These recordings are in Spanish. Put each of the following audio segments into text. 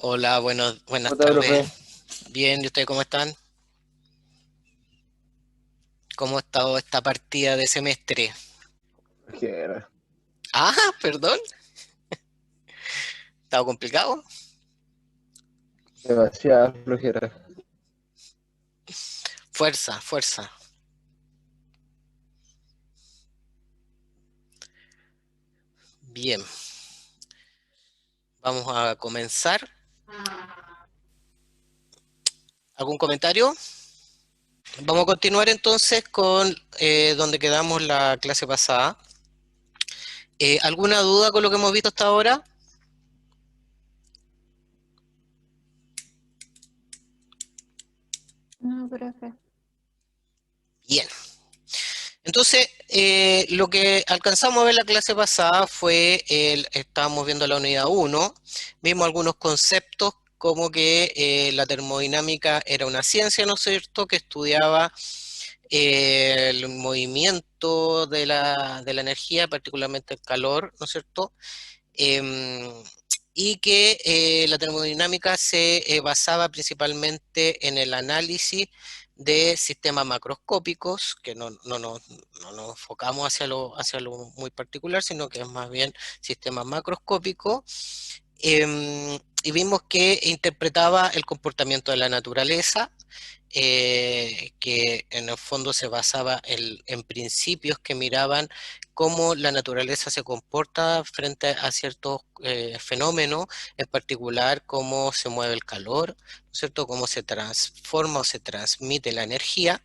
Hola, buenas ¿Cómo está, tardes. profe? Bien, ¿y ustedes cómo están? ¿Cómo ha estado esta partida de semestre? Flojera. Ah, perdón, ¿estaba complicado? Demasiada flojera. Fuerza, fuerza. Bien, vamos a comenzar. ¿Algún comentario? Vamos a continuar entonces con donde quedamos la clase pasada. ¿Alguna duda con lo que hemos visto hasta ahora? No, profe. Bien. Entonces, lo que alcanzamos a ver la clase pasada fue, estábamos viendo la unidad uno, vimos algunos conceptos como que la termodinámica era una ciencia, ¿no es cierto?, que estudiaba el movimiento de la energía, particularmente el calor, ¿no es cierto? Em, y que la termodinámica se basaba principalmente en el análisis de sistemas macroscópicos, que no nos enfocamos hacia lo muy particular, sino que es más bien sistemas macroscópicos, y vimos que interpretaba el comportamiento de la naturaleza, que en el fondo se basaba en principios que miraban cómo la naturaleza se comporta frente a ciertos fenómenos, en particular cómo se mueve el calor, ¿no es cierto? Cómo se transforma o se transmite la energía.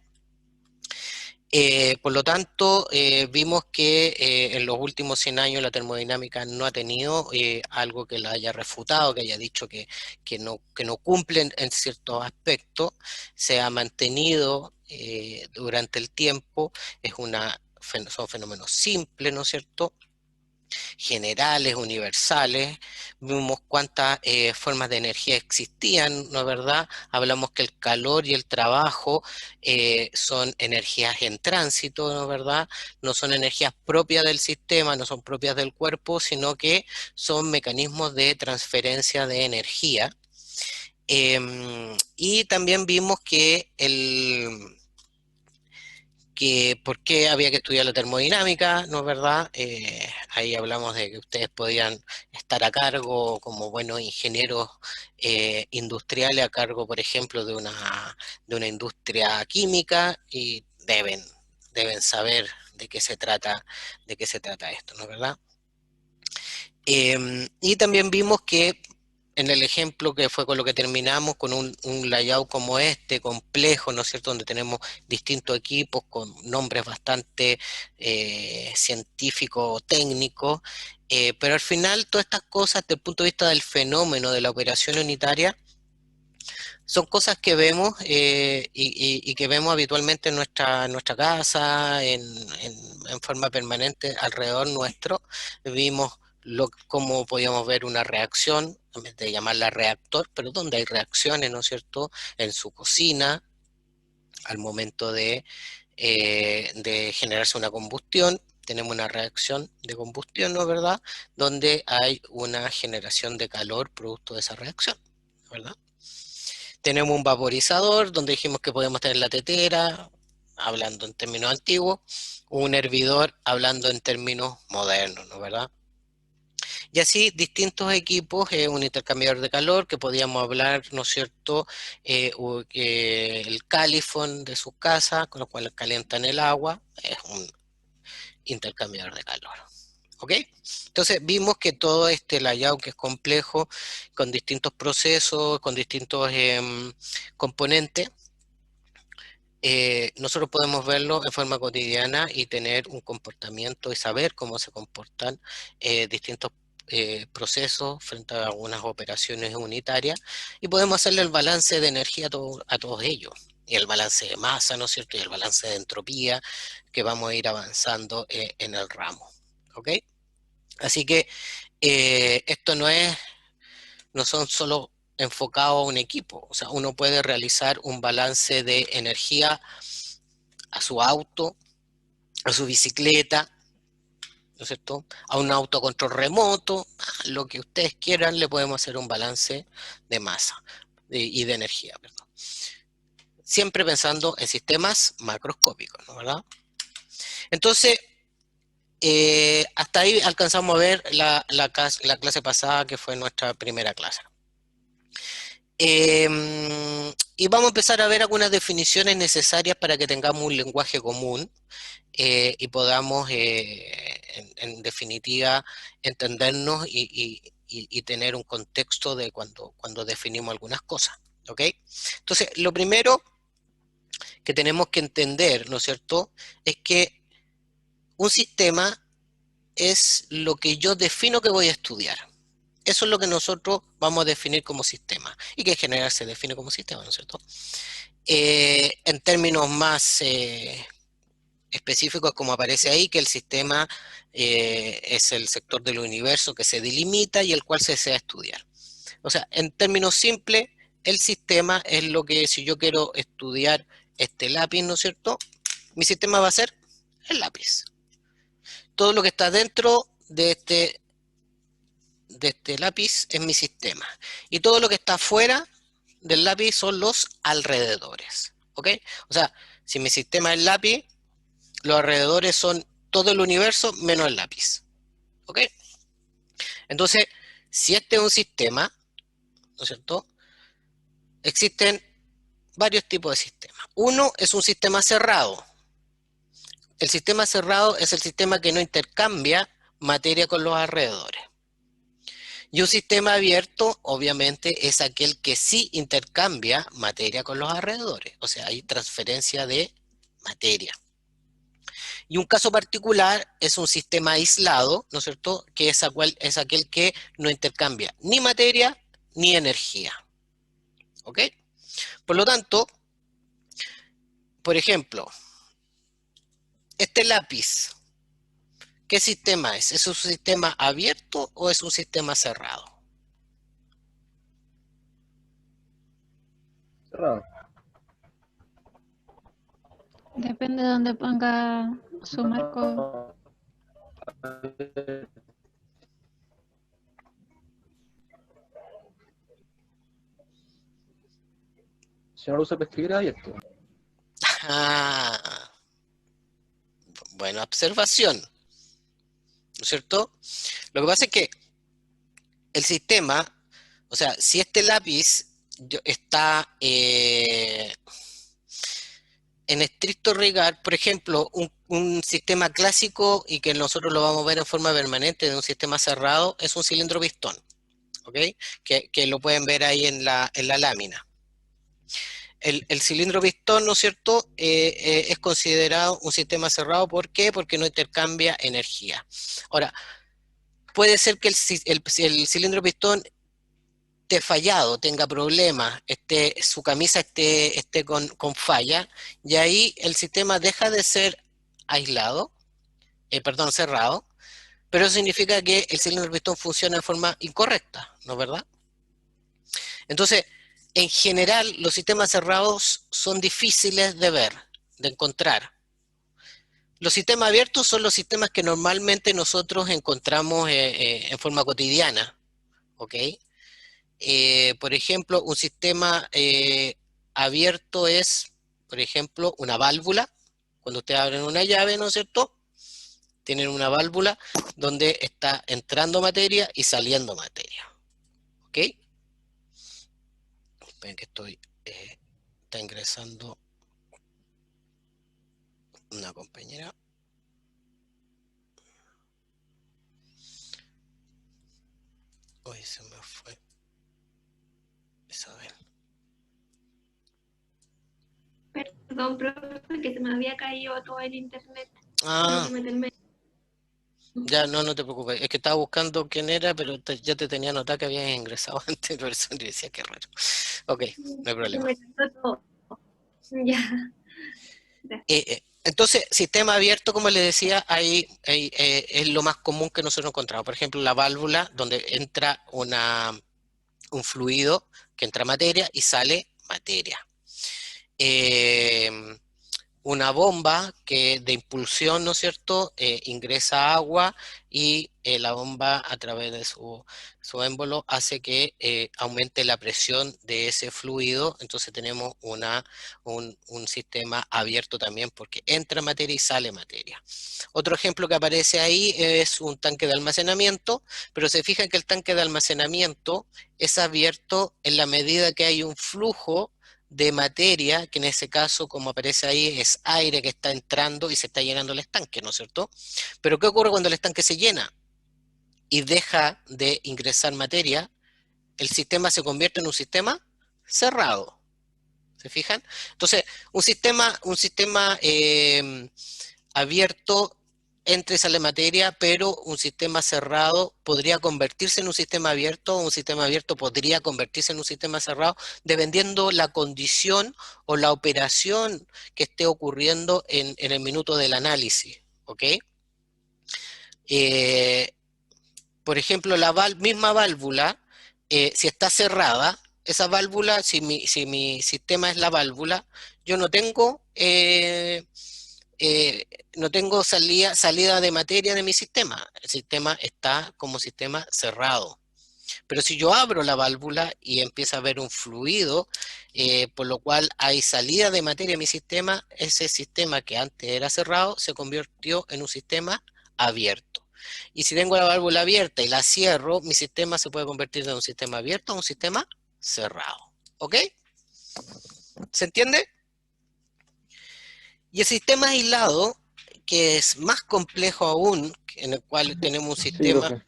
Por lo tanto, vimos que en los últimos 100 años la termodinámica no ha tenido algo que la haya refutado, que haya dicho que no cumplen en ciertos aspectos, se ha mantenido durante el tiempo, son fenómenos simples, ¿no es cierto?, generales, universales, vimos cuántas formas de energía existían, ¿no es verdad? Hablamos que el calor y el trabajo son energías en tránsito, ¿no es verdad? No son energías propias del sistema, no son propias del cuerpo, sino que son mecanismos de transferencia de energía. Y también vimos que por qué había que estudiar la termodinámica, ¿no es verdad? Ahí hablamos de que ustedes podían estar a cargo como buenos ingenieros industriales, a cargo, por ejemplo, de una industria química y deben saber de qué se trata esto, ¿no es verdad? Y también vimos que en el ejemplo que fue con lo que terminamos, con un layout como este, complejo, ¿no es cierto?, donde tenemos distintos equipos con nombres bastante científicos, técnicos, pero al final todas estas cosas, desde el punto de vista del fenómeno de la operación unitaria, son cosas que vemos y que vemos habitualmente en nuestra casa, en forma permanente alrededor nuestro. Vimos cómo podíamos ver una reacción, en vez de llamarla reactor, pero donde hay reacciones, ¿no es cierto?, en su cocina, al momento de generarse una combustión. Tenemos una reacción de combustión, ¿no es verdad?, donde hay una generación de calor producto de esa reacción, ¿verdad? Tenemos un vaporizador donde dijimos que podemos tener la tetera, hablando en términos antiguos, un hervidor hablando en términos modernos, ¿no es verdad? Y así distintos equipos, un intercambiador de calor que podíamos hablar, ¿no es cierto?, el califón de su casa, con lo cual calientan el agua, es un intercambiador de calor. ¿Ok? Entonces vimos que todo este layout que es complejo, con distintos procesos, con distintos componentes, nosotros podemos verlo en forma cotidiana y tener un comportamiento y saber cómo se comportan distintos procesos frente a algunas operaciones unitarias, y podemos hacerle el balance de energía a todos ellos, y el balance de masa, ¿no es cierto?, y el balance de entropía, que vamos a ir avanzando en el ramo. ¿Ok? Así que esto no son solo enfocados a un equipo, o sea, uno puede realizar un balance de energía a su auto, a su bicicleta, ¿no es cierto? A un autocontrol remoto, a lo que ustedes quieran, le podemos hacer un balance de masa y de energía, perdón. Siempre pensando en sistemas macroscópicos, ¿no? ¿Verdad? Entonces, hasta ahí alcanzamos a ver la clase pasada, que fue nuestra primera clase. Y vamos a empezar a ver algunas definiciones necesarias para que tengamos un lenguaje común y podamos, en definitiva, entendernos y tener un contexto de cuando definimos algunas cosas. ¿Ok? Entonces, lo primero que tenemos que entender, ¿no es cierto?, es que un sistema es lo que yo defino que voy a estudiar. Eso es lo que nosotros vamos a definir como sistema, y que en general se define como sistema, ¿no es cierto? En términos más específicos, como aparece ahí, que el sistema es el sector del universo que se delimita y el cual se desea estudiar. O sea, en términos simples, el sistema es lo que, si yo quiero estudiar este lápiz, ¿no es cierto?, mi sistema va a ser el lápiz. Todo lo que está dentro de este lápiz es mi sistema. Y todo lo que está fuera del lápiz son los alrededores. ¿Ok? O sea, si mi sistema es el lápiz, los alrededores son todo el universo menos el lápiz. ¿Ok? Entonces, si este es un sistema, ¿no es cierto?, existen varios tipos de sistemas. Uno es un sistema cerrado. El sistema cerrado es el sistema que no intercambia materia con los alrededores. Y un sistema abierto, obviamente, es aquel que sí intercambia materia con los alrededores. O sea, hay transferencia de materia. Y un caso particular es un sistema aislado, ¿no es cierto?, que es aquel que no intercambia ni materia ni energía. ¿Ok? Por lo tanto, por ejemplo, este lápiz, ¿qué sistema es? ¿Es un sistema abierto o es un sistema cerrado? Cerrado. Depende de dónde ponga su marco. Si no lo usa para escribir, abierto. Ah, buena observación, ¿no es cierto? Lo que pasa es que el sistema, o sea, si este lápiz está en estricto rigor, por ejemplo, un sistema clásico y que nosotros lo vamos a ver en forma permanente de un sistema cerrado es un cilindro pistón, ¿ok? Que lo pueden ver ahí en la lámina. El cilindro pistón, ¿no es cierto?, es considerado un sistema cerrado. ¿Por qué? Porque no intercambia energía. Ahora, puede ser que el cilindro pistón esté fallado, tenga problemas, su camisa esté con falla, y ahí el sistema deja de ser aislado, cerrado, pero eso significa que el cilindro pistón funciona de forma incorrecta, ¿no es verdad? Entonces, en general, los sistemas cerrados son difíciles de ver, de encontrar. Los sistemas abiertos son los sistemas que normalmente nosotros encontramos en forma cotidiana, ¿ok? Por ejemplo, un sistema abierto es, por ejemplo, una válvula. Cuando ustedes abren una llave, ¿no es cierto?, tienen una válvula donde está entrando materia y saliendo materia. ¿Ok? Esperen que está ingresando una compañera. Hoy se me fue Isabel. Perdón, profe, que se me había caído todo el internet. Ah, No me meterme. ya, no te preocupes. Es que estaba buscando quién era, pero ya te tenía notado que habías ingresado antes, por eso le decía que raro. Ok, no hay Se problema. me cayó todo. Ya. Entonces, sistema abierto, como les decía, ahí es lo más común que nosotros encontramos. Por ejemplo, la válvula, donde entra un fluido, que entra materia y sale materia. una bomba que de impulsión, ¿no es cierto?, ingresa agua y la bomba a través de su émbolo hace que aumente la presión de ese fluido, entonces tenemos un sistema abierto también porque entra materia y sale materia. Otro ejemplo que aparece ahí es un tanque de almacenamiento, pero se fijan que el tanque de almacenamiento es abierto en la medida que hay un flujo de materia, que en ese caso, como aparece ahí, es aire que está entrando y se está llenando el estanque, ¿no es cierto? Pero ¿qué ocurre cuando el estanque se llena y deja de ingresar materia? El sistema se convierte en un sistema cerrado. ¿Se fijan? Entonces, un sistema abierto entra y sale materia, pero un sistema cerrado podría convertirse en un sistema abierto, o un sistema abierto podría convertirse en un sistema cerrado, dependiendo la condición o la operación que esté ocurriendo en el minuto del análisis, ¿ok? Eh, por ejemplo, la misma válvula, si está cerrada, esa válvula, si mi sistema es la válvula, yo no tengo salida de materia de mi sistema. El sistema está como sistema cerrado. Pero si yo abro la válvula y empieza a haber un fluido, por lo cual hay salida de materia en mi sistema, ese sistema que antes era cerrado se convirtió en un sistema abierto. Y si tengo la válvula abierta y la cierro, mi sistema se puede convertir de un sistema abierto a un sistema cerrado. ¿Ok? ¿Se entiende? Y el sistema aislado, que es más complejo aún, en el cual tenemos un Sí, sistema, profe.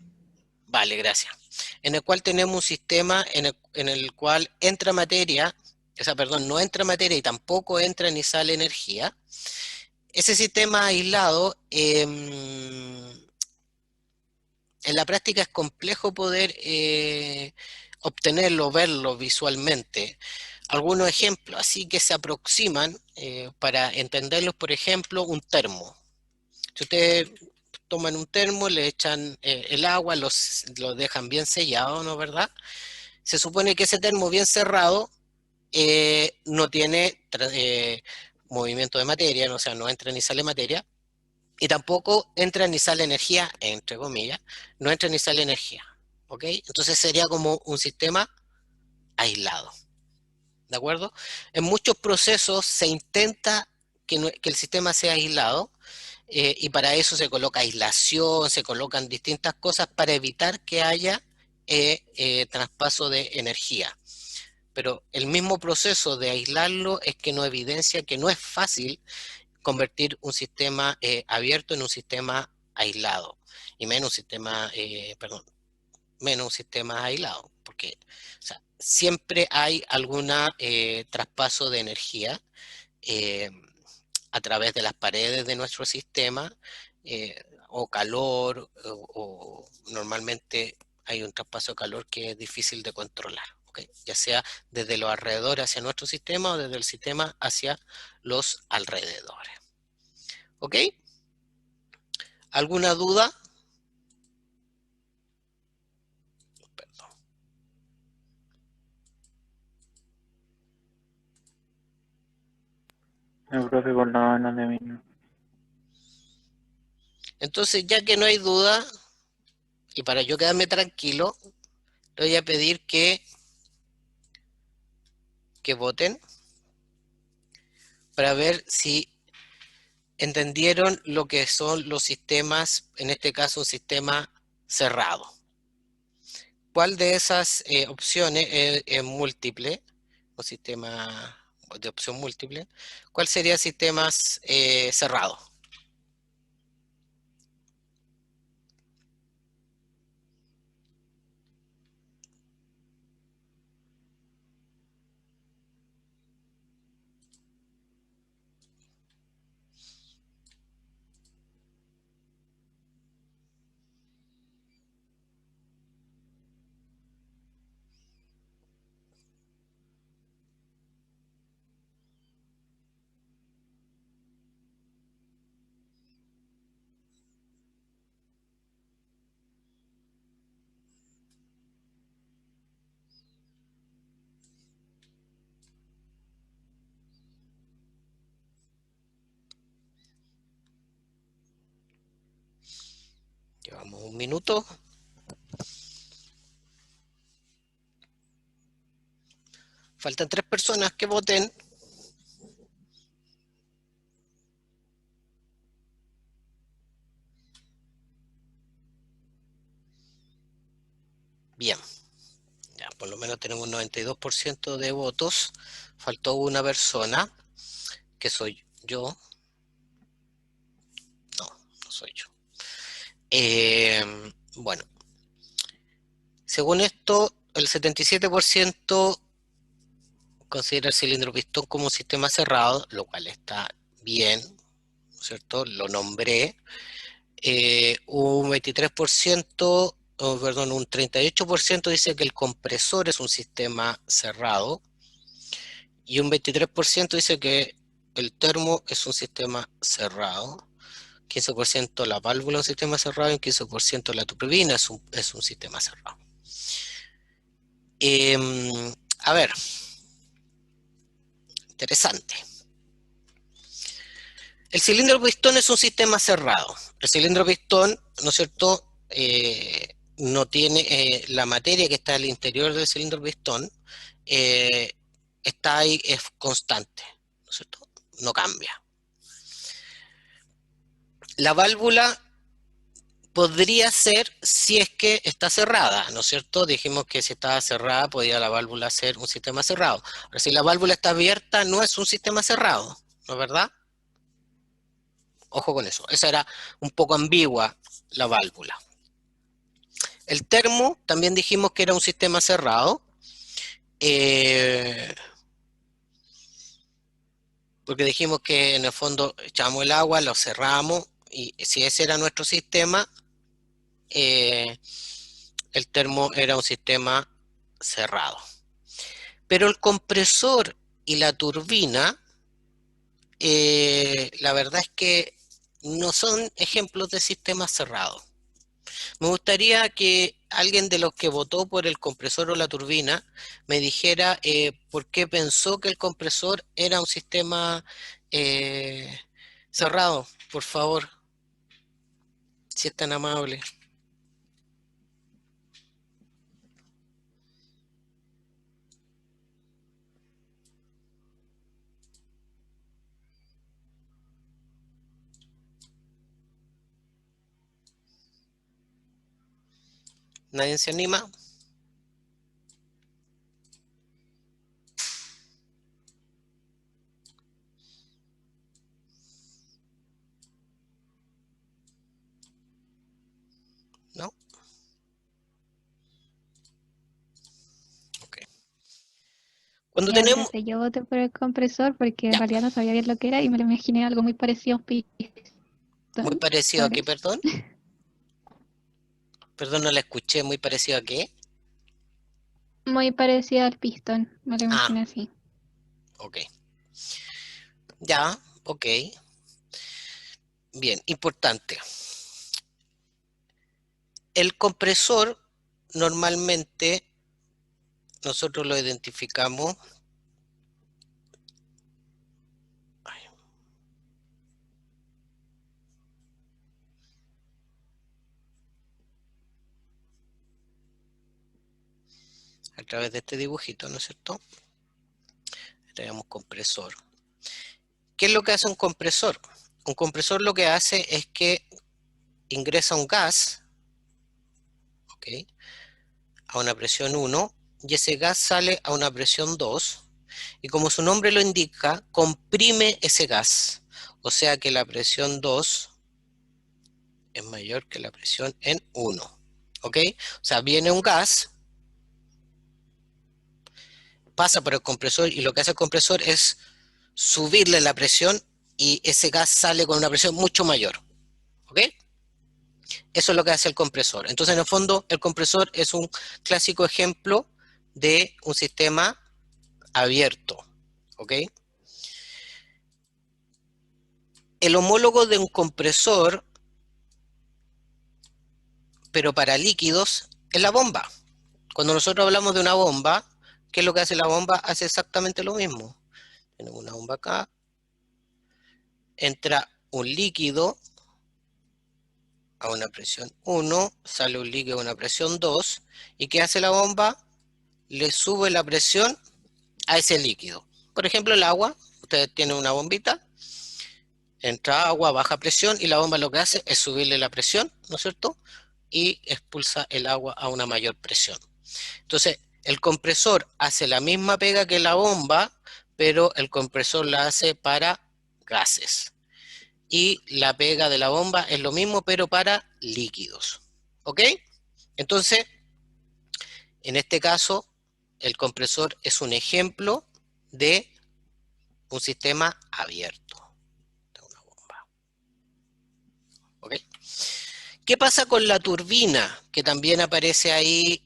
vale, gracias, en el cual tenemos un sistema en el cual entra materia, o sea, perdón, no entra materia y tampoco entra ni sale energía. Ese sistema aislado, en la práctica es complejo poder obtenerlo, verlo visualmente. Algunos ejemplos así que se aproximan para entenderlos, por ejemplo, un termo. Si ustedes toman un termo, le echan el agua, lo dejan bien sellado, ¿no es verdad? Se supone que ese termo bien cerrado no tiene movimiento de materia, o sea, no entra ni sale materia, y tampoco entra ni sale energía, entre comillas, no entra ni sale energía, ¿ok? Entonces sería como un sistema aislado, ¿de acuerdo? En muchos procesos se intenta que el sistema sea aislado, y para eso se coloca aislación, se colocan distintas cosas para evitar que haya traspaso de energía. Pero el mismo proceso de aislarlo es que nos evidencia que no es fácil convertir un sistema abierto en un sistema aislado, y menos menos un sistema aislado, porque o sea, siempre hay algún traspaso de energía eh, a través de las paredes de nuestro sistema, o calor, o normalmente hay un traspaso de calor que es difícil de controlar, ¿okay? Ya sea desde los alrededores hacia nuestro sistema o desde el sistema hacia los alrededores. ¿Ok? ¿Alguna duda? Perdón. El profe con la mano de mí. Entonces, ya que no hay duda, y para yo quedarme tranquilo, le voy a pedir que voten para ver si entendieron lo que son los sistemas, en este caso un sistema cerrado. ¿Cuál de esas opciones es múltiple? Un sistema de opción múltiple. ¿Cuál sería sistemas cerrados? Vamos un minuto. Faltan 3 personas que voten. Bien. Ya, por lo menos tenemos un 92% de votos. Faltó una persona, que soy yo. No, no soy yo. Bueno, según esto, el 77% considera el cilindro pistón como un sistema cerrado, lo cual está bien, ¿no es cierto? Lo nombré. Un 23%, perdón, un 38% dice que el compresor es un sistema cerrado y un 23% dice que el termo es un sistema cerrado. 15% la válvula es un sistema cerrado y un 15% la turbina es un sistema cerrado. A ver, interesante. El cilindro pistón es un sistema cerrado. El cilindro pistón, ¿no es cierto?, no tiene la materia que está al interior del cilindro pistón, está ahí, es constante, ¿no es cierto? No cambia. La válvula podría ser si es que está cerrada, ¿no es cierto? Dijimos que si estaba cerrada podía la válvula ser un sistema cerrado. Ahora, si la válvula está abierta, no es un sistema cerrado, ¿no es verdad? Ojo con eso. Esa era un poco ambigua la válvula. El termo también dijimos que era un sistema cerrado. Porque dijimos que en el fondo echamos el agua, lo cerramos, y si ese era nuestro sistema, el termo era un sistema cerrado. Pero el compresor y la turbina, la verdad es que no son ejemplos de sistemas cerrados. Me gustaría que alguien de los que votó por el compresor o la turbina me dijera por qué pensó que el compresor era un sistema cerrado, por favor, si es tan amable. ¿Nadie se anima? ¿No? Ok. Cuando Ya, tenemos... profe, yo voté por el compresor porque en Ya, realidad no sabía bien lo que era y me lo imaginé algo muy parecido a un muy pistón, parecido a por qué, eso. perdón. Perdón, no la escuché, muy parecido a qué. Muy parecido al pistón, me lo Ah, imaginé así. ok. Ya, ok. Bien, importante. El compresor normalmente nosotros lo identificamos a través de este dibujito, ¿no es cierto? Tenemos compresor. ¿Qué es lo que hace un compresor? Un compresor lo que hace es que ingresa un gas, ¿ok?, a una presión 1, y ese gas sale a una presión 2, y como su nombre lo indica, comprime ese gas. O sea que la presión 2 es mayor que la presión en 1. ¿Ok? O sea, viene un gas, pasa por el compresor, y lo que hace el compresor es subirle la presión, y ese gas sale con una presión mucho mayor. ¿Ok? Eso es lo que hace el compresor. Entonces, en el fondo, el compresor es un clásico ejemplo de un sistema abierto. ¿Ok? El homólogo de un compresor, pero para líquidos, es la bomba. Cuando nosotros hablamos de una bomba, ¿qué es lo que hace la bomba? Hace exactamente lo mismo. Tenemos una bomba acá, entra un líquido, a una presión 1, sale un líquido a una presión 2, ¿y qué hace la bomba? Le sube la presión a ese líquido. Por ejemplo, el agua, ustedes tienen una bombita, entra agua a baja presión y la bomba lo que hace es subirle la presión, ¿no es cierto? Y expulsa el agua a una mayor presión. Entonces, el compresor hace la misma pega que la bomba, pero el compresor la hace para gases. Y la pega de la bomba es lo mismo, pero para líquidos. ¿Ok? Entonces, en este caso, el compresor es un ejemplo de un sistema abierto de una bomba. ¿Ok? ¿Qué pasa con la turbina? Que también aparece ahí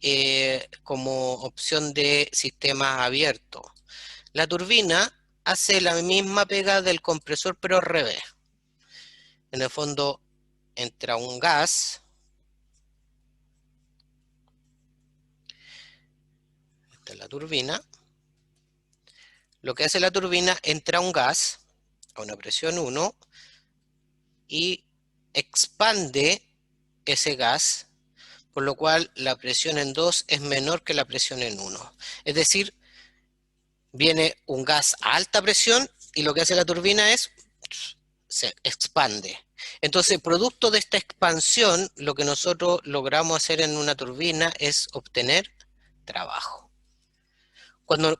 como opción de sistema abierto. La turbina hace la misma pega del compresor, pero al revés. En el fondo, entra un gas. Esta es la turbina. Lo que hace la turbina, entra un gas a una presión 1 y expande ese gas, por lo cual la presión en 2 es menor que la presión en 1. Es decir, viene un gas a alta presión y lo que hace la turbina es se expande. Entonces, producto de esta expansión, lo que nosotros logramos hacer en una turbina es obtener trabajo. Cuando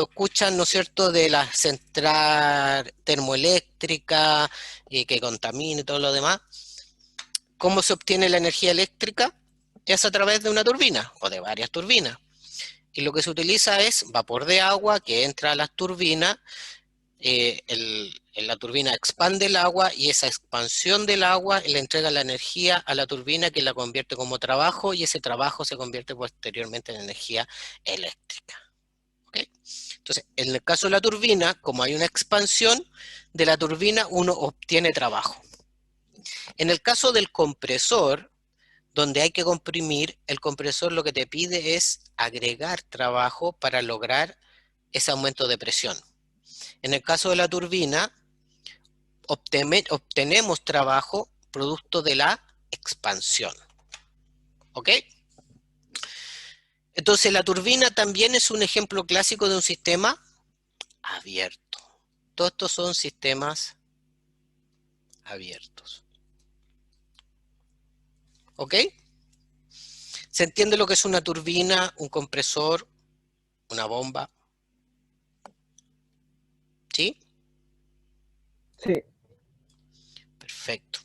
escuchan, ¿no es cierto?, de la central termoeléctrica que contamina y todo lo demás, ¿cómo se obtiene la energía eléctrica? Es a través de una turbina o de varias turbinas. Y lo que se utiliza es vapor de agua que entra a las turbinas. La turbina expande el agua y esa expansión del agua le entrega la energía a la turbina que la convierte como trabajo y ese trabajo se convierte posteriormente en energía eléctrica. ¿Okay? Entonces, en el caso de la turbina, como hay una expansión de la turbina, uno obtiene trabajo. En el caso del compresor, donde hay que comprimir, el compresor lo que te pide es agregar trabajo para lograr ese aumento de presión. En el caso de la turbina, obtenemos trabajo producto de la expansión. ¿Ok? Entonces la turbina también es un ejemplo clásico de un sistema abierto. Todos estos son sistemas abiertos. ¿Ok? ¿Se entiende lo que es una turbina, un compresor, una bomba? ¿Sí? Sí. Perfecto.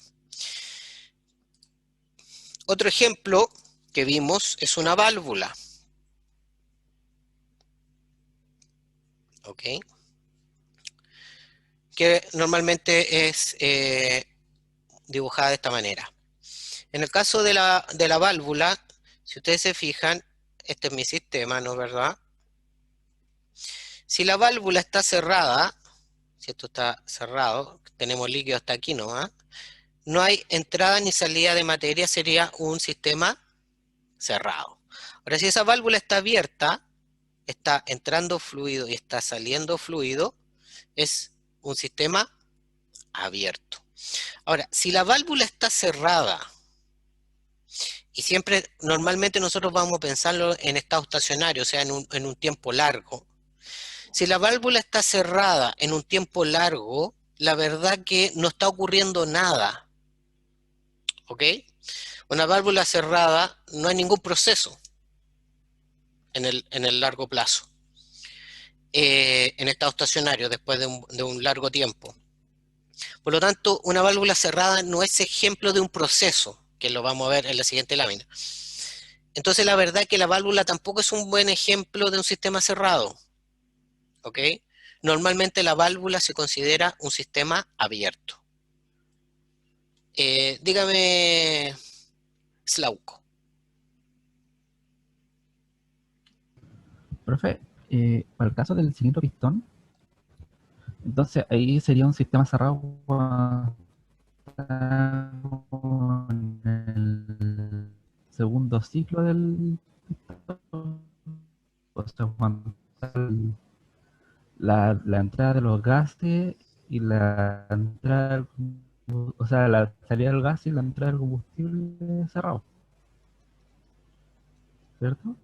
Otro ejemplo que vimos es una válvula. ¿Ok? Que normalmente es dibujada de esta manera. En el caso de la válvula, si ustedes se fijan, este es mi sistema, ¿no es verdad? Si la válvula está cerrada, si esto está cerrado, tenemos líquido hasta aquí nomás, no hay entrada ni salida de materia, sería un sistema cerrado. Ahora, si esa válvula está abierta, está entrando fluido y está saliendo fluido, es un sistema abierto. Ahora, si la válvula está cerrada, y siempre, normalmente nosotros vamos a pensarlo en estado estacionario, o sea, en un tiempo largo. Si la válvula está cerrada en un tiempo largo, la verdad que no está ocurriendo nada. ¿Ok? Una válvula cerrada no hay ningún proceso en el largo plazo. En estado estacionario, después de un largo tiempo. Por lo tanto, una válvula cerrada no es ejemplo de un proceso, que lo vamos a ver en la siguiente lámina. Entonces, la verdad es que la válvula tampoco es un buen ejemplo de un sistema cerrado. ¿Ok? Normalmente la válvula se considera un sistema abierto. Dígame, Slauco. Profe, para el caso del cilindro pistón, entonces ahí sería un sistema cerrado en el segundo ciclo del pistón. O sea, cuando la entrada de los gases y la entrada del o sea, la salida del gas y la entrada del combustible cerrado, ¿cierto?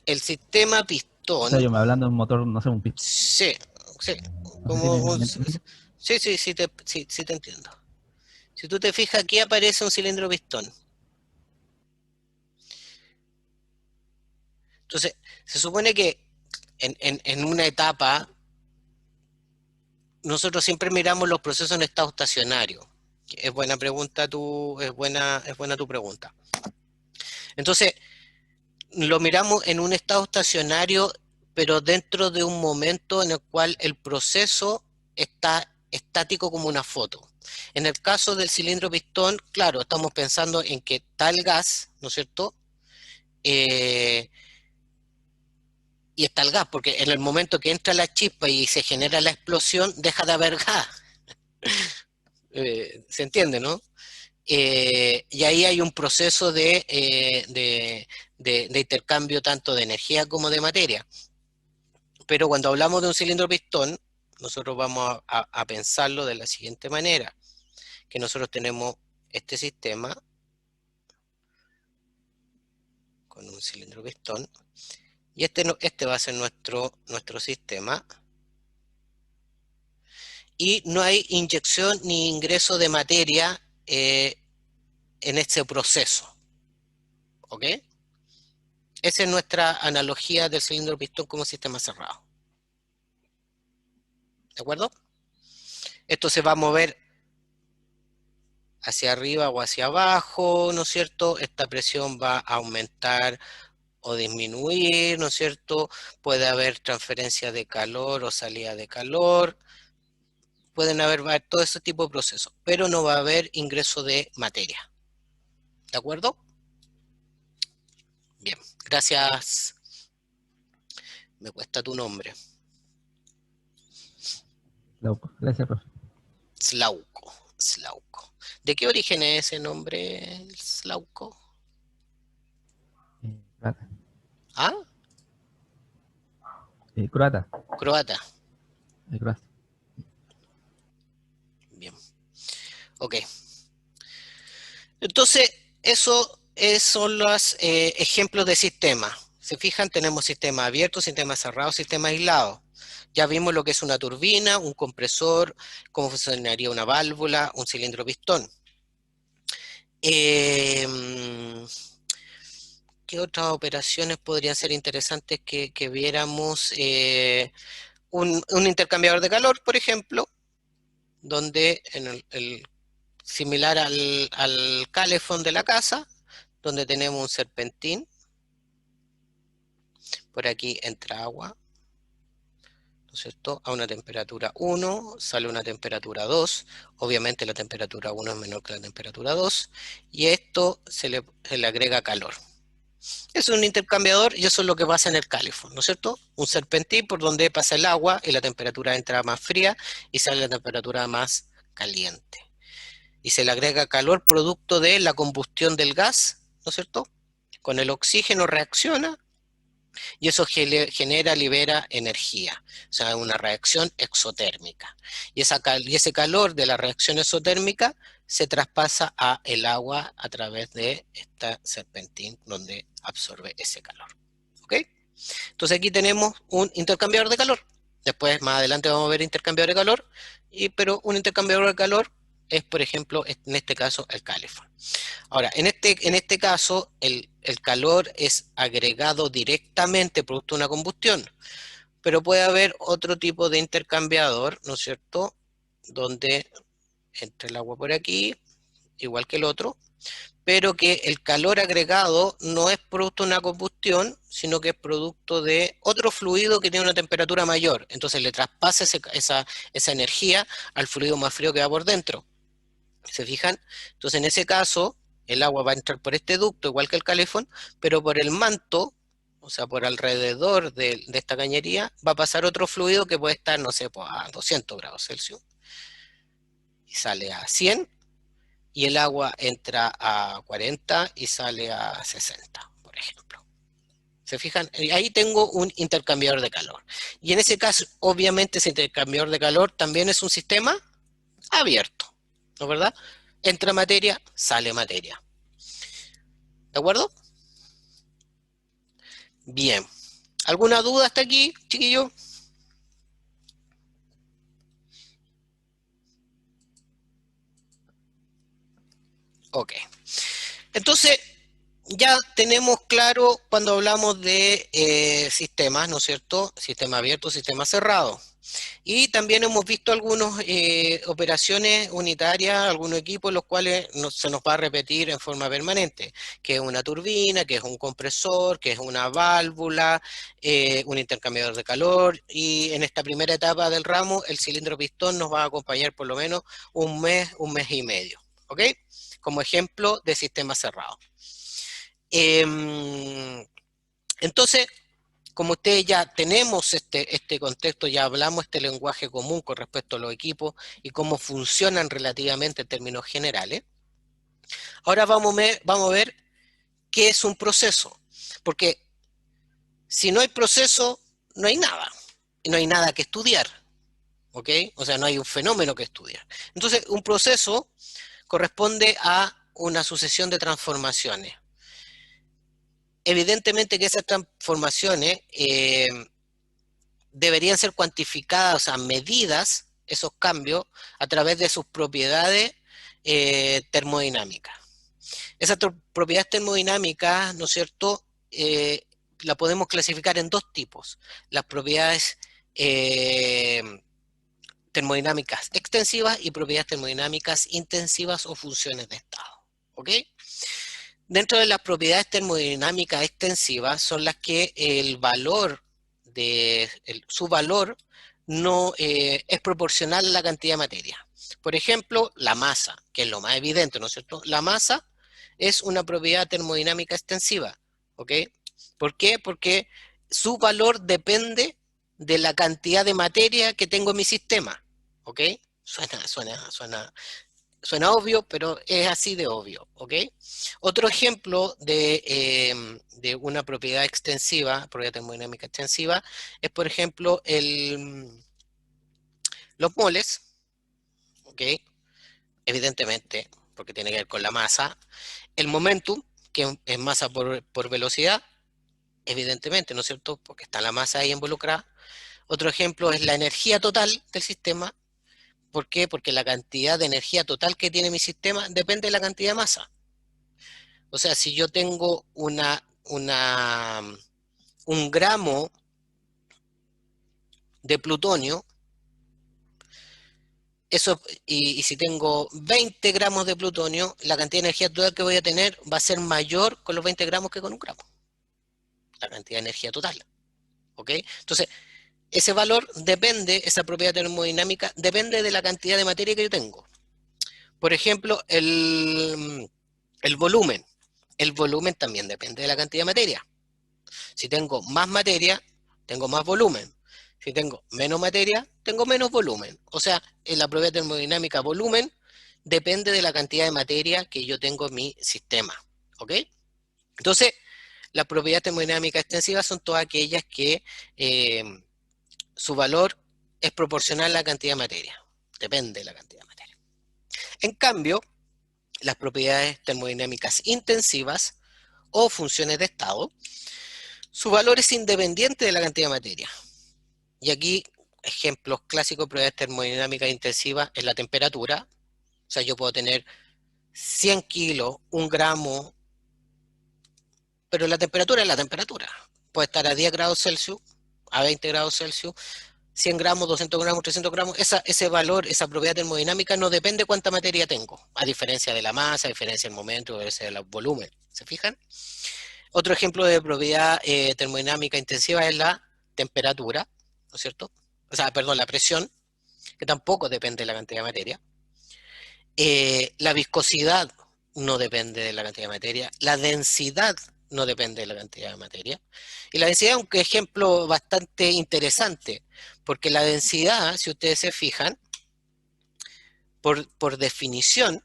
El sistema O sea, pistón, yo me hablando de un motor, no sé, un pistón. sí, sí, No sé si me, como me entiendes. sí te entiendo. Si tú te fijas, aquí aparece un cilindro pistón. Entonces, se supone que en una etapa, nosotros siempre miramos los procesos en estado estacionario. Es buena pregunta es buena tu pregunta. Entonces, lo miramos en un estado estacionario, pero dentro de un momento en el cual el proceso está estático como una foto. En el caso del cilindro pistón, claro, estamos pensando en que tal gas, ¿no es cierto? Eh, y está el gas, porque en el momento que entra la chispa y se genera la explosión, deja de haber gas. ¿Se entiende, no? Y ahí hay un proceso de intercambio tanto de energía como de materia. Pero cuando hablamos de un cilindro pistón, nosotros vamos a pensarlo de la siguiente manera, que nosotros tenemos este sistema con un cilindro pistón, y este va a ser nuestro sistema, y no hay inyección ni ingreso de materia en este proceso, ¿ok? Esa es nuestra analogía del cilindro pistón como sistema cerrado. ¿De acuerdo? Esto se va a mover hacia arriba o hacia abajo, ¿no es cierto? Esta presión va a aumentar o disminuir, ¿no es cierto? Puede haber transferencia de calor o salida de calor. Pueden haber todo ese tipo de procesos, pero no va a haber ingreso de materia. ¿De acuerdo? Bien, gracias. Me cuesta tu nombre. Gracias, profe. Slauco. ¿De qué origen es ese nombre, Slauco? Croata. ¿Ah? Croata. Croata. Croacia. Bien. Ok. Entonces, eso son los ejemplos de sistema. Se fijan, tenemos sistema abierto, sistema cerrado, sistema aislado. Ya vimos lo que es una turbina, un compresor, cómo funcionaría una válvula, un cilindro pistón. ¿Qué otras operaciones podrían ser interesantes que viéramos? Un intercambiador de calor, por ejemplo, donde similar al calefón de la casa, donde tenemos un serpentín. Por aquí entra agua, ¿no es cierto? A una temperatura 1, sale una temperatura 2. Obviamente la temperatura 1 es menor que la temperatura 2. Y esto se le agrega calor. Es un intercambiador y eso es lo que pasa en el calefón, ¿no es cierto? Un serpentín por donde pasa el agua y la temperatura entra más fría y sale la temperatura más caliente. Y se le agrega calor producto de la combustión del gas, ¿no es cierto? Con el oxígeno reacciona y eso libera energía, o sea, una reacción exotérmica. Y ese calor de la reacción exotérmica se traspasa a el agua a través de esta serpentín donde absorbe ese calor. ¿Ok? Entonces aquí tenemos un intercambiador de calor. Después, más adelante vamos a ver intercambiador de calor, pero un intercambiador de calor es, por ejemplo, en este caso, el calefón. Ahora, en este caso, el calor es agregado directamente producto de una combustión, pero puede haber otro tipo de intercambiador, ¿no es cierto?, donde entra el agua por aquí, igual que el otro, pero que el calor agregado no es producto de una combustión, sino que es producto de otro fluido que tiene una temperatura mayor. Entonces le traspasa esa energía al fluido más frío que va por dentro. ¿Se fijan? Entonces en ese caso el agua va a entrar por este ducto, igual que el calefón, pero por el manto, o sea, por alrededor de esta cañería, va a pasar otro fluido que puede estar, no sé, pues, a 200 grados Celsius. Y sale a 100, y el agua entra a 40 y sale a 60, por ejemplo. ¿Se fijan? Ahí tengo un intercambiador de calor. Y en ese caso, obviamente, ese intercambiador de calor también es un sistema abierto, ¿no es verdad? Entra materia, sale materia. ¿De acuerdo? Bien. ¿Alguna duda hasta aquí, chiquillo? Ok. Entonces, ya tenemos claro cuando hablamos de sistemas, ¿no es cierto? Sistema abierto, sistema cerrado. Y también hemos visto algunas operaciones unitarias, algunos equipos, los cuales se nos va a repetir en forma permanente, que es una turbina, que es un compresor, que es una válvula, un intercambiador de calor, y en esta primera etapa del ramo, el cilindro pistón nos va a acompañar por lo menos un mes y medio, ¿ok? Como ejemplo de sistema cerrado. Entonces, como ustedes ya tenemos este contexto, ya hablamos este lenguaje común con respecto a los equipos y cómo funcionan relativamente en términos generales, ahora vamos a ver qué es un proceso. Porque si no hay proceso, no hay nada. Y no hay nada que estudiar. ¿Ok? O sea, no hay un fenómeno que estudiar. Entonces, un proceso corresponde a una sucesión de transformaciones. Evidentemente que esas transformaciones deberían ser cuantificadas, o sea, medidas, esos cambios, a través de sus propiedades termodinámicas. Esas propiedades termodinámicas, ¿no es cierto?, la podemos clasificar en dos tipos. Las propiedades termodinámicas extensivas y propiedades termodinámicas intensivas o funciones de estado. ¿Ok? Dentro de las propiedades termodinámicas extensivas son las que el valor su valor no es proporcional a la cantidad de materia. Por ejemplo, la masa, que es lo más evidente, ¿no es cierto? La masa es una propiedad termodinámica extensiva, ¿ok? ¿Por qué? Porque su valor depende de la cantidad de materia que tengo en mi sistema, ¿ok? Suena obvio, pero es así de obvio, ¿ok? Otro ejemplo de una propiedad extensiva, propiedad termodinámica extensiva, es por ejemplo los moles, ¿ok? Evidentemente, porque tiene que ver con la masa. El momentum, que es masa por velocidad, evidentemente, ¿no es cierto? Porque está la masa ahí involucrada. Otro ejemplo es la energía total del sistema. ¿Por qué? Porque la cantidad de energía total que tiene mi sistema depende de la cantidad de masa. O sea, si yo tengo un gramo de plutonio, y si tengo 20 gramos de plutonio, la cantidad de energía total que voy a tener va a ser mayor con los 20 gramos que con un gramo. La cantidad de energía total. ¿Ok? Entonces, ese valor depende, esa propiedad termodinámica, depende de la cantidad de materia que yo tengo. Por ejemplo, el volumen. El volumen también depende de la cantidad de materia. Si tengo más materia, tengo más volumen. Si tengo menos materia, tengo menos volumen. O sea, en la propiedad termodinámica volumen depende de la cantidad de materia que yo tengo en mi sistema. ¿Ok? Entonces, las propiedades termodinámicas extensivas son todas aquellas que su valor es proporcional a la cantidad de materia. Depende de la cantidad de materia. En cambio, las propiedades termodinámicas intensivas o funciones de estado, su valor es independiente de la cantidad de materia. Y aquí, ejemplos clásicos de propiedades termodinámicas intensivas es la temperatura. O sea, yo puedo tener 100 kilos, 1 gramo, pero la temperatura es la temperatura. Puede estar a 10 grados Celsius, a 20 grados Celsius, 100 gramos, 200 gramos, 300 gramos, ese valor, esa propiedad termodinámica no depende de cuánta materia tengo, a diferencia de la masa, a diferencia del momento, a diferencia del volumen. ¿Se fijan? Otro ejemplo de propiedad termodinámica intensiva es la temperatura, ¿no es cierto? O sea, perdón, la presión, que tampoco depende de la cantidad de materia. La viscosidad no depende de la cantidad de materia. La densidad no depende de la cantidad de materia. Y la densidad es un ejemplo bastante interesante, porque la densidad, si ustedes se fijan, por definición,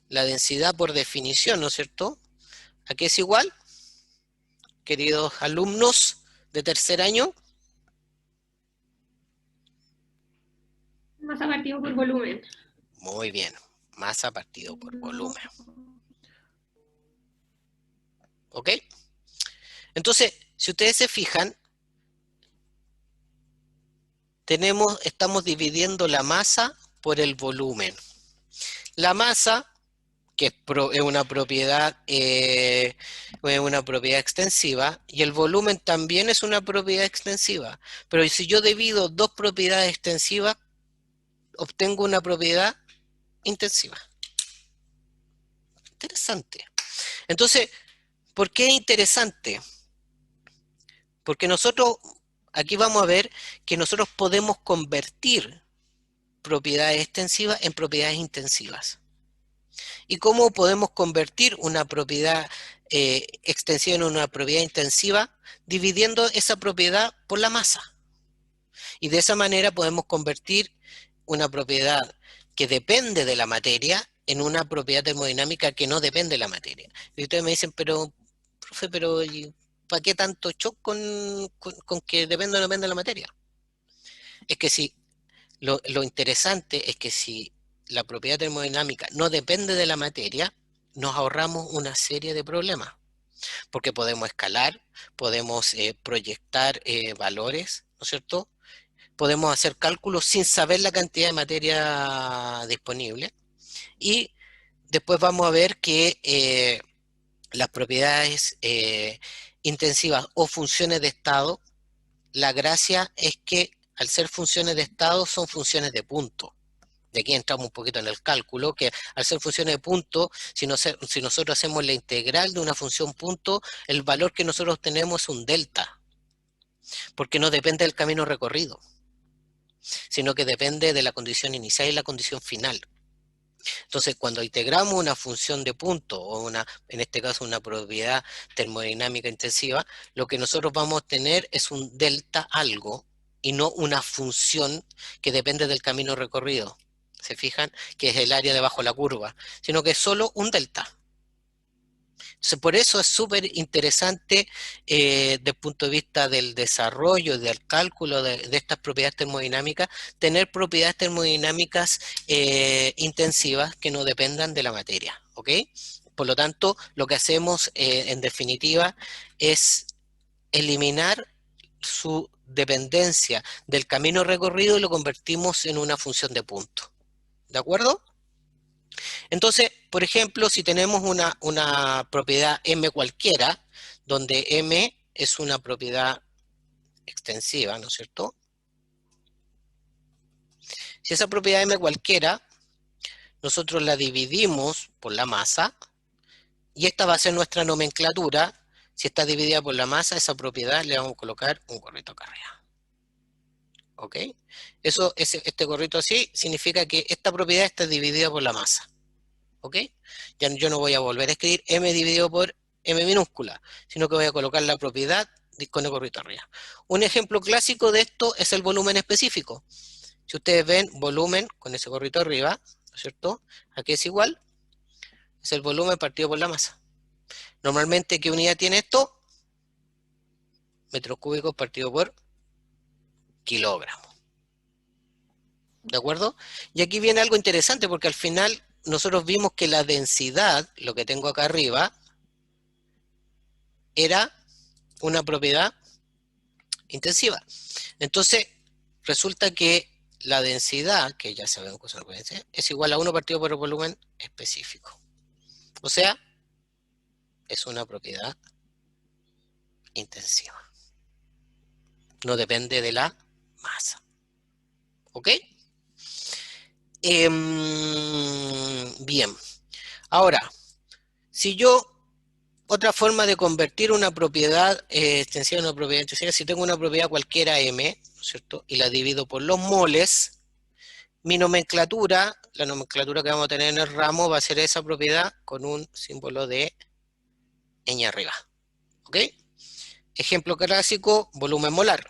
la densidad por definición, ¿no es cierto? ¿A qué es igual? Queridos alumnos de tercer año. Masa partido por volumen. Muy bien. Masa partido por volumen. ¿Ok? Entonces, si ustedes se fijan, estamos dividiendo la masa por el volumen. La masa, que es una propiedad extensiva, y el volumen también es una propiedad extensiva. Pero si yo divido dos propiedades extensivas, obtengo una propiedad intensiva. Interesante. Entonces, ¿por qué es interesante? Porque nosotros, aquí vamos a ver que nosotros podemos convertir propiedades extensivas en propiedades intensivas. ¿Y cómo podemos convertir una propiedad extensiva en una propiedad intensiva? Dividiendo esa propiedad por la masa. Y de esa manera podemos convertir una propiedad que depende de la materia en una propiedad termodinámica que no depende de la materia. Y ustedes me dicen, pero, profe, ¿para qué tanto shock con que depende o no depende de la materia? Es que si, lo interesante es que si la propiedad termodinámica no depende de la materia, nos ahorramos una serie de problemas, porque podemos escalar, podemos proyectar valores, ¿no es cierto? Podemos hacer cálculos sin saber la cantidad de materia disponible, y después vamos a ver que las propiedades intensivas o funciones de estado, la gracia es que al ser funciones de estado son funciones de punto. De aquí entramos un poquito en el cálculo, que al ser funciones de punto, si nosotros hacemos la integral de una función punto, el valor que nosotros tenemos es un delta, porque no depende del camino recorrido, sino que depende de la condición inicial y la condición final. Entonces, cuando integramos una función de punto, o en este caso una propiedad termodinámica intensiva, lo que nosotros vamos a tener es un delta algo, y no una función que depende del camino recorrido. ¿Se fijan? Que es el área debajo de la curva, sino que es solo un delta. Entonces, por eso es súper interesante desde el punto de vista del desarrollo, del cálculo de estas propiedades termodinámicas, tener propiedades termodinámicas intensivas que no dependan de la materia, ¿ok? Por lo tanto, lo que hacemos en definitiva es eliminar su dependencia del camino recorrido y lo convertimos en una función de punto. ¿De acuerdo? Entonces, por ejemplo, si tenemos una propiedad M cualquiera, donde M es una propiedad extensiva, ¿no es cierto? Si esa propiedad M cualquiera, nosotros la dividimos por la masa, y esta va a ser nuestra nomenclatura. Si está dividida por la masa, esa propiedad le vamos a colocar un gorrito acá arriba. ¿Ok? Este gorrito así significa que esta propiedad está dividida por la masa. ¿Ok? Ya yo no voy a volver a escribir M dividido por M minúscula, sino que voy a colocar la propiedad con el gorrito arriba. Un ejemplo clásico de esto es el volumen específico. Si ustedes ven volumen con ese gorrito arriba, ¿no es cierto? Aquí es igual, es el volumen partido por la masa. Normalmente, ¿qué unidad tiene esto? Metros cúbicos partido por kilogramo. ¿De acuerdo? Y aquí viene algo interesante, porque al final nosotros vimos que la densidad, lo que tengo acá arriba, era una propiedad intensiva. Entonces, resulta que la densidad, que ya sabemos que es igual a 1 partido por el volumen específico. O sea, es una propiedad intensiva. No depende de la masa. ¿Ok? Bien. Ahora, si yo, otra forma de convertir una propiedad extensiva en una propiedad intensiva, si tengo una propiedad cualquiera M, ¿no es cierto? Y la divido por los moles, mi nomenclatura, la nomenclatura que vamos a tener en el ramo va a ser esa propiedad con un símbolo de ñ arriba. ¿Ok? Ejemplo clásico, volumen molar.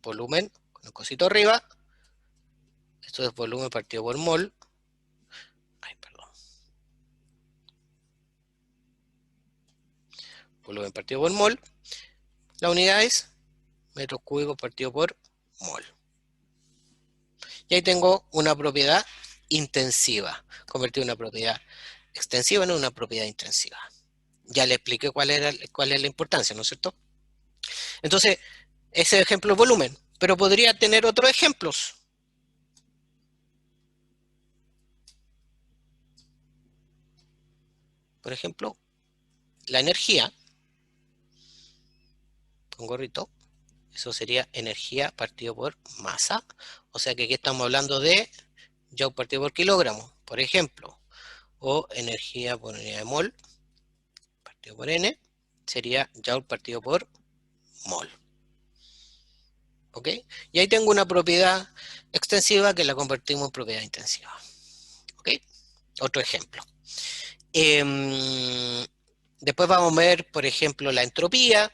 Volumen con el cosito arriba. Esto es volumen partido por mol. Ay, perdón. Volumen partido por mol. La unidad es metros cúbicos partido por mol. Y ahí tengo una propiedad intensiva, convertir una propiedad extensiva en una propiedad intensiva. Ya le expliqué cuál es la importancia, ¿no es cierto? Entonces, ese ejemplo es volumen, pero podría tener otros ejemplos. Por ejemplo, la energía, con gorrito, eso sería energía partido por masa. O sea que aquí estamos hablando de joule partido por kilogramo, por ejemplo. O energía por unidad de mol, partido por N, sería joule partido por mol. ¿Ok? Y ahí tengo una propiedad extensiva que la convertimos en propiedad intensiva. ¿Ok? Otro ejemplo. Después vamos a ver, por ejemplo, la entropía.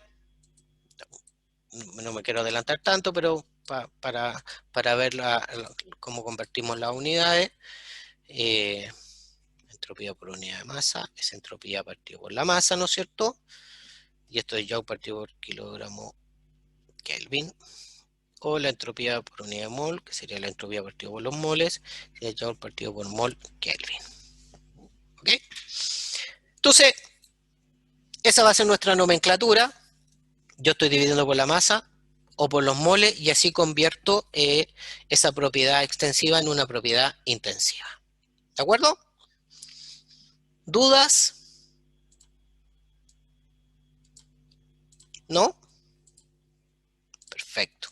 No me quiero adelantar tanto, pero para ver cómo convertimos las unidades. Entropía por unidad de masa es entropía partido por la masa, ¿no es cierto? Y esto es joule partido por kilogramo Kelvin. O la entropía por unidad de mol, que sería la entropía partido por los moles, sería joule partido por mol Kelvin. ¿Ok? Entonces, esa va a ser nuestra nomenclatura. Yo estoy dividiendo por la masa o por los moles y así convierto esa propiedad extensiva en una propiedad intensiva. ¿De acuerdo? ¿Dudas? ¿No? Perfecto.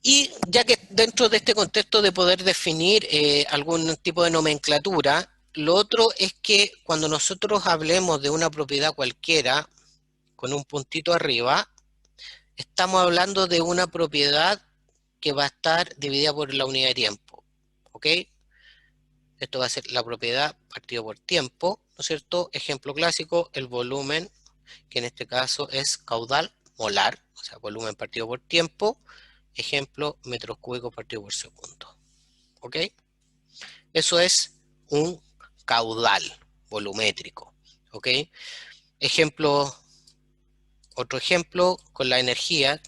Y ya que dentro de este contexto de poder definir algún tipo de nomenclatura, lo otro es que cuando nosotros hablemos de una propiedad cualquiera, con un puntito arriba, estamos hablando de una propiedad que va a estar dividida por la unidad de tiempo. ¿Ok? Esto va a ser la propiedad partido por tiempo, ¿no es cierto? Ejemplo clásico, el volumen, que en este caso es caudal molar, o sea, volumen partido por tiempo. Ejemplo, metros cúbicos partido por segundo. ¿Ok? Eso es un caudal volumétrico. ¿Ok? Ejemplo, otro ejemplo con la energía.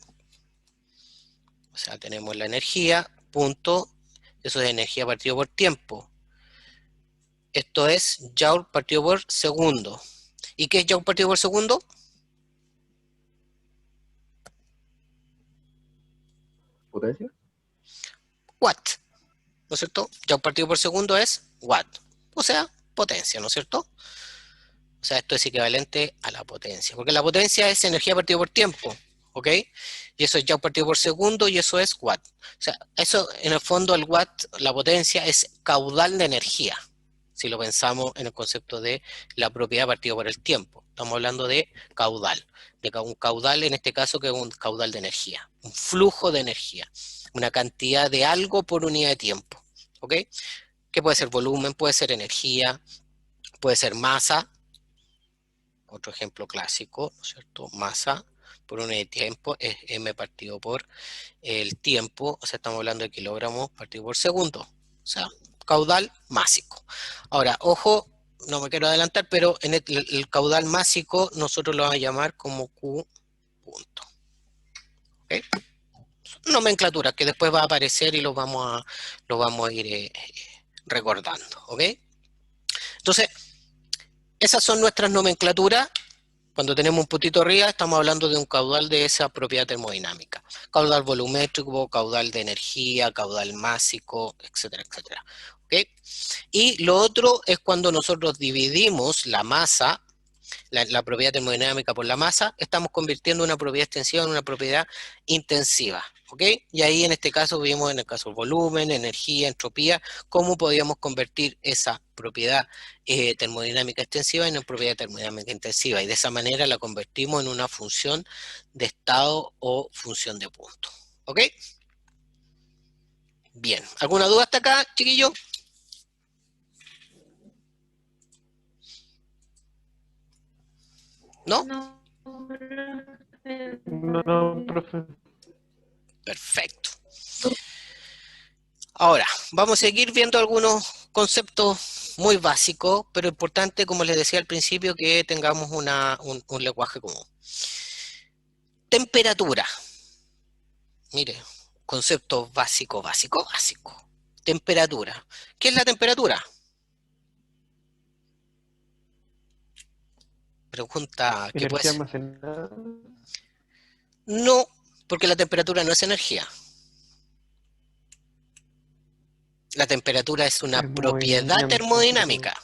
O sea, tenemos la energía, punto, eso es energía partido por tiempo. Esto es joule partido por segundo. ¿Y qué es joule partido por segundo? ¿Potencia? Watt, ¿no es cierto? Joule partido por segundo es watt, o sea, potencia, ¿no es cierto? O sea, esto es equivalente a la potencia, porque la potencia es energía partido por tiempo, ¿ok? Y eso es joule partido por segundo y eso es watt. O sea, eso en el fondo el watt, la potencia es caudal de energía, si lo pensamos en el concepto de la propiedad partido por el tiempo. Estamos hablando de caudal, un caudal en este caso que es un caudal de energía, un flujo de energía, una cantidad de algo por unidad de tiempo, ¿ok? Que puede ser volumen, puede ser energía, puede ser masa. Otro ejemplo clásico, ¿no es cierto? Masa por unidad de tiempo es m partido por el tiempo, o sea, estamos hablando de kilogramos partido por segundo, o sea, caudal másico. Ahora, ojo, no me quiero adelantar, pero en el caudal másico nosotros lo vamos a llamar como Q punto. ¿Okay? Nomenclatura que después va a aparecer y lo vamos a ir recordando, ¿ok? Entonces, esas son nuestras nomenclaturas. Cuando tenemos un puntito arriba, estamos hablando de un caudal de esa propiedad termodinámica. Caudal volumétrico, caudal de energía, caudal másico, etcétera, etcétera. ¿Okay? Y lo otro es cuando nosotros dividimos la masa, la propiedad termodinámica por la masa, estamos convirtiendo una propiedad extensiva en una propiedad intensiva. ¿Ok? Y ahí en este caso vimos en el caso volumen, energía, entropía, cómo podíamos convertir esa propiedad termodinámica extensiva en una propiedad termodinámica intensiva. Y de esa manera la convertimos en una función de estado o función de punto. ¿Ok? Bien. ¿Alguna duda hasta acá, chiquillo? ¿No? No, No, profe. Perfecto. Ahora, vamos a seguir viendo algunos conceptos muy básicos, pero importante, como les decía al principio, que tengamos un lenguaje común. Temperatura. Mire, concepto básico. Temperatura. ¿Qué es la temperatura? Pregunta que puede Energía ser. almacenada. No, porque la temperatura no es energía. La temperatura es una Es propiedad movimiento, termodinámica.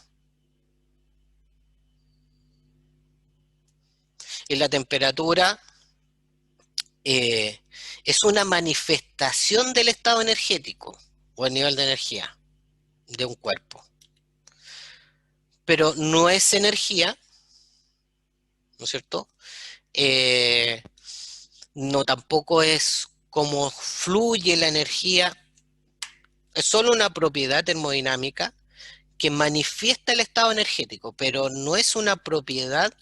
Y la temperatura es una manifestación del estado energético o el nivel de energía de un cuerpo. Pero no es energía, ¿no es cierto? No tampoco es cómo fluye la energía, es solo una propiedad termodinámica que manifiesta el estado energético, pero no es una propiedad,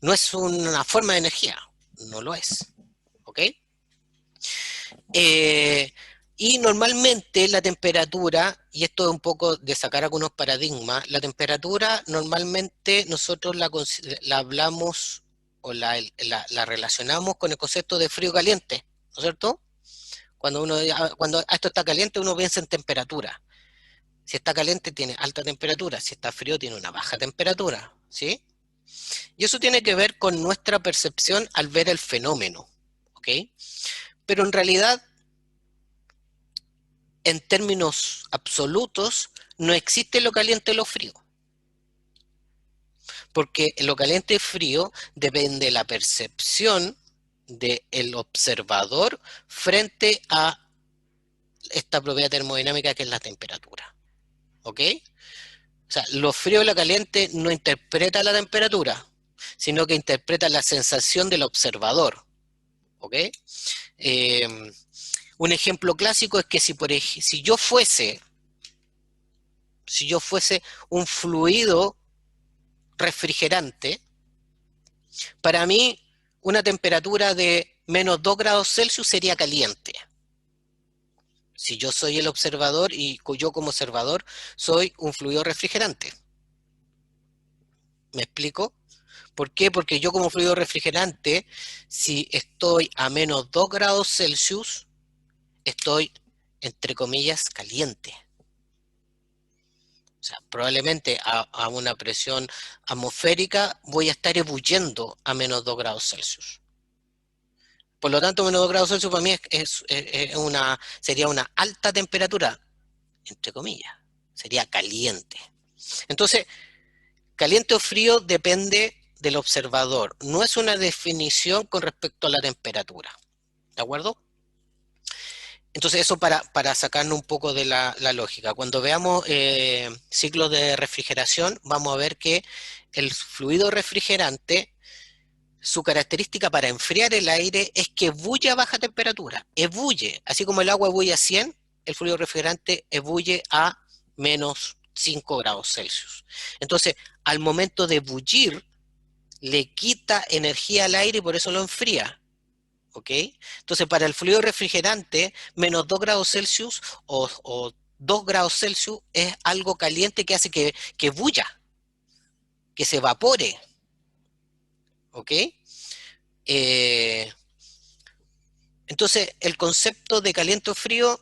no es una forma de energía, no lo es, ¿ok? Y normalmente la temperatura, y esto es un poco de sacar algunos paradigmas, la temperatura normalmente nosotros la hablamos o la relacionamos con el concepto de frío-caliente, ¿no es cierto? Cuando esto está caliente uno piensa en temperatura. Si está caliente tiene alta temperatura, si está frío tiene una baja temperatura, ¿sí? Y eso tiene que ver con nuestra percepción al ver el fenómeno, ¿ok? Pero en realidad, en términos absolutos, no existe lo caliente y lo frío. Porque lo caliente y frío depende de la percepción del observador frente a esta propiedad termodinámica que es la temperatura. ¿Ok? O sea, lo frío y lo caliente no interpreta la temperatura, sino que interpreta la sensación del observador. ¿Ok? Un ejemplo clásico es que si yo fuese un fluido refrigerante, para mí una temperatura de menos 2 grados Celsius sería caliente. Si yo soy el observador y yo como observador soy un fluido refrigerante. ¿Me explico? ¿Por qué? Porque yo como fluido refrigerante, si estoy a menos 2 grados Celsius, estoy, entre comillas, caliente. O sea, probablemente a una presión atmosférica voy a estar ebulliendo a menos 2 grados Celsius. Por lo tanto, menos 2 grados Celsius para mí sería una alta temperatura, entre comillas, sería caliente. Entonces, caliente o frío depende del observador, no es una definición con respecto a la temperatura, ¿de acuerdo? Entonces eso para sacarnos un poco de la lógica. Cuando veamos ciclos de refrigeración, vamos a ver que el fluido refrigerante, su característica para enfriar el aire es que ebulle a baja temperatura, ebulle, así como el agua ebulle a 100, el fluido refrigerante ebulle a menos 5 grados Celsius. Entonces, al momento de ebullir, le quita energía al aire y por eso lo enfría. ¿Ok? Entonces, para el fluido refrigerante, menos 2 grados Celsius o 2 grados Celsius es algo caliente que hace que bulla, que se evapore. ¿Ok? Entonces, el concepto de caliente o frío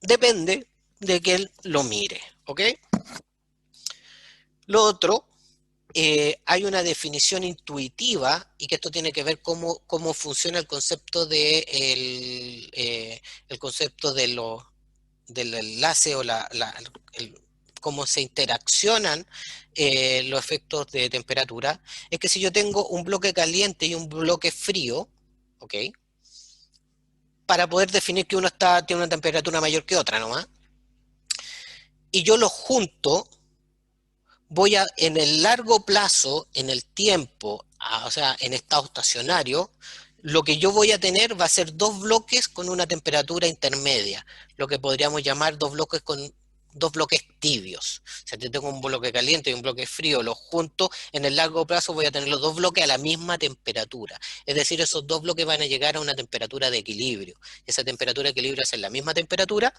depende de que él lo mire. ¿Ok? Lo otro, hay una definición intuitiva, y que esto tiene que ver cómo funciona el concepto el concepto del enlace o cómo se interaccionan los efectos de temperatura. Es que si yo tengo un bloque caliente y un bloque frío, ¿ok? Para poder definir que uno tiene una temperatura mayor que otra nomás, y yo los junto, en el largo plazo, en el tiempo, o sea, en estado estacionario, lo que yo voy a tener va a ser dos bloques con una temperatura intermedia, lo que podríamos llamar dos bloques tibios. O sea, yo tengo un bloque caliente y un bloque frío, los junto, en el largo plazo voy a tener los dos bloques a la misma temperatura. Es decir, esos dos bloques van a llegar a una temperatura de equilibrio. Esa temperatura de equilibrio es la misma temperatura,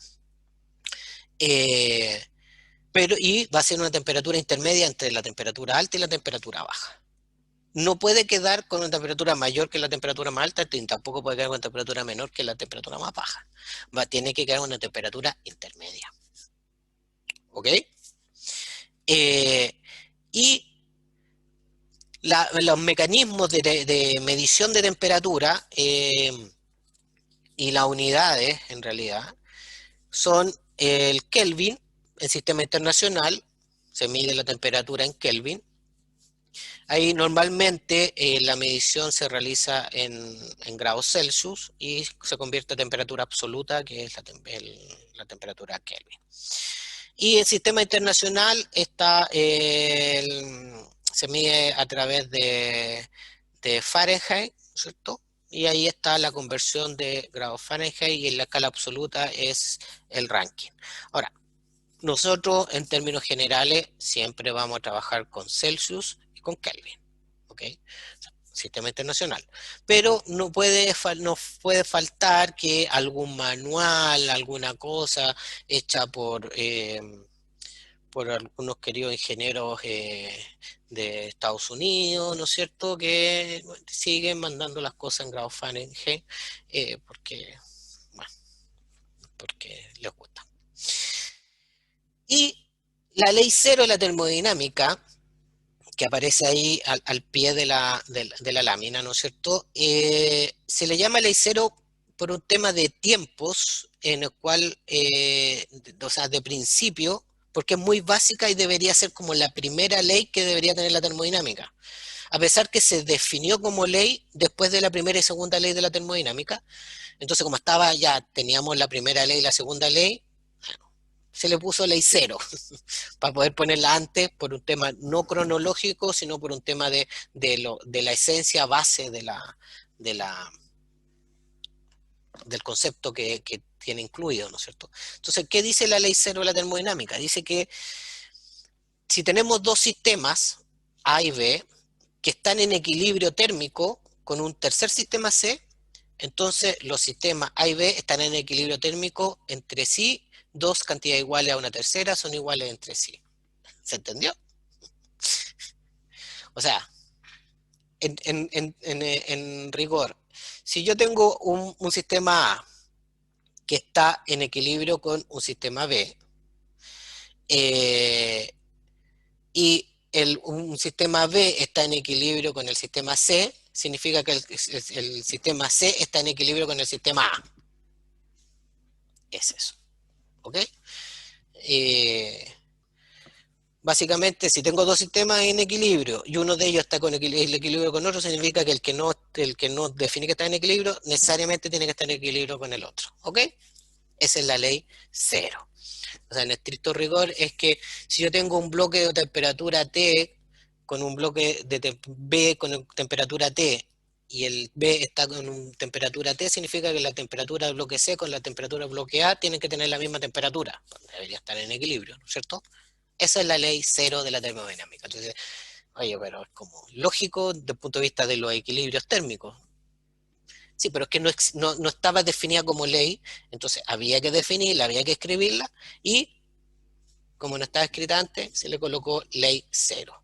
y va a ser una temperatura intermedia entre la temperatura alta y la temperatura baja. no puede quedar con una temperatura mayor que la temperatura más alta, ni tampoco puede quedar con una temperatura menor que la temperatura más baja. Tiene que quedar con una temperatura intermedia. ¿Ok? Y los mecanismos de medición de temperatura y las unidades, en realidad, son el Kelvin, el sistema internacional, se mide la temperatura en Kelvin. Ahí normalmente la medición se realiza en grados Celsius y se convierte a temperatura absoluta, que es la temperatura Kelvin. Y el sistema internacional está, se mide a través de Fahrenheit, ¿cierto? Y ahí está la conversión de grados Fahrenheit y en la escala absoluta es el Rankine. Ahora, nosotros en términos generales siempre vamos a trabajar con Celsius y con Kelvin, ¿ok? Sistema internacional. Pero no puede faltar que algún manual, alguna cosa hecha por algunos queridos ingenieros de Estados Unidos, ¿no es cierto?, que siguen mandando las cosas en grados Fahrenheit porque les gusta. Y la ley cero de la termodinámica, que aparece ahí al pie de la lámina, ¿no es cierto?, se le llama ley cero por un tema de tiempos, en el cual, o sea, de principio, porque es muy básica y debería ser como la primera ley que debería tener la termodinámica. A pesar que se definió como ley después de la primera y segunda ley de la termodinámica, entonces como teníamos la primera ley y la segunda ley, se le puso ley cero, para poder ponerla antes por un tema no cronológico, sino por un tema de la esencia base del concepto que tiene incluido, ¿no es cierto? Entonces, ¿qué dice la ley cero de la termodinámica? Dice que si tenemos dos sistemas, A y B, que están en equilibrio térmico con un tercer sistema C, entonces los sistemas A y B están en equilibrio térmico entre sí. Dos cantidades iguales a una tercera son iguales entre sí. ¿Se entendió? O sea, en rigor, si yo tengo un sistema A que está en equilibrio con un sistema B, y un sistema B está en equilibrio con el sistema C, significa que el sistema C está en equilibrio con el sistema A. Es eso. ¿Ok? Básicamente, si tengo dos sistemas en equilibrio y uno de ellos está con el equilibrio con otro, significa que el que no define que está en equilibrio, necesariamente tiene que estar en equilibrio con el otro. ¿Ok? Esa es la ley cero. O sea, en estricto rigor es que si yo tengo un bloque de temperatura T con un bloque de B con temperatura T y el B está con temperatura T, significa que la temperatura del bloque C con la temperatura del bloque A tienen que tener la misma temperatura. Debería estar en equilibrio, ¿no es cierto? Esa es la ley cero de la termodinámica. Entonces, oye, pero es como lógico desde el punto de vista de los equilibrios térmicos. Sí, pero es que no estaba definida como ley, entonces había que definirla, había que escribirla, y como no estaba escrita antes, se le colocó ley cero.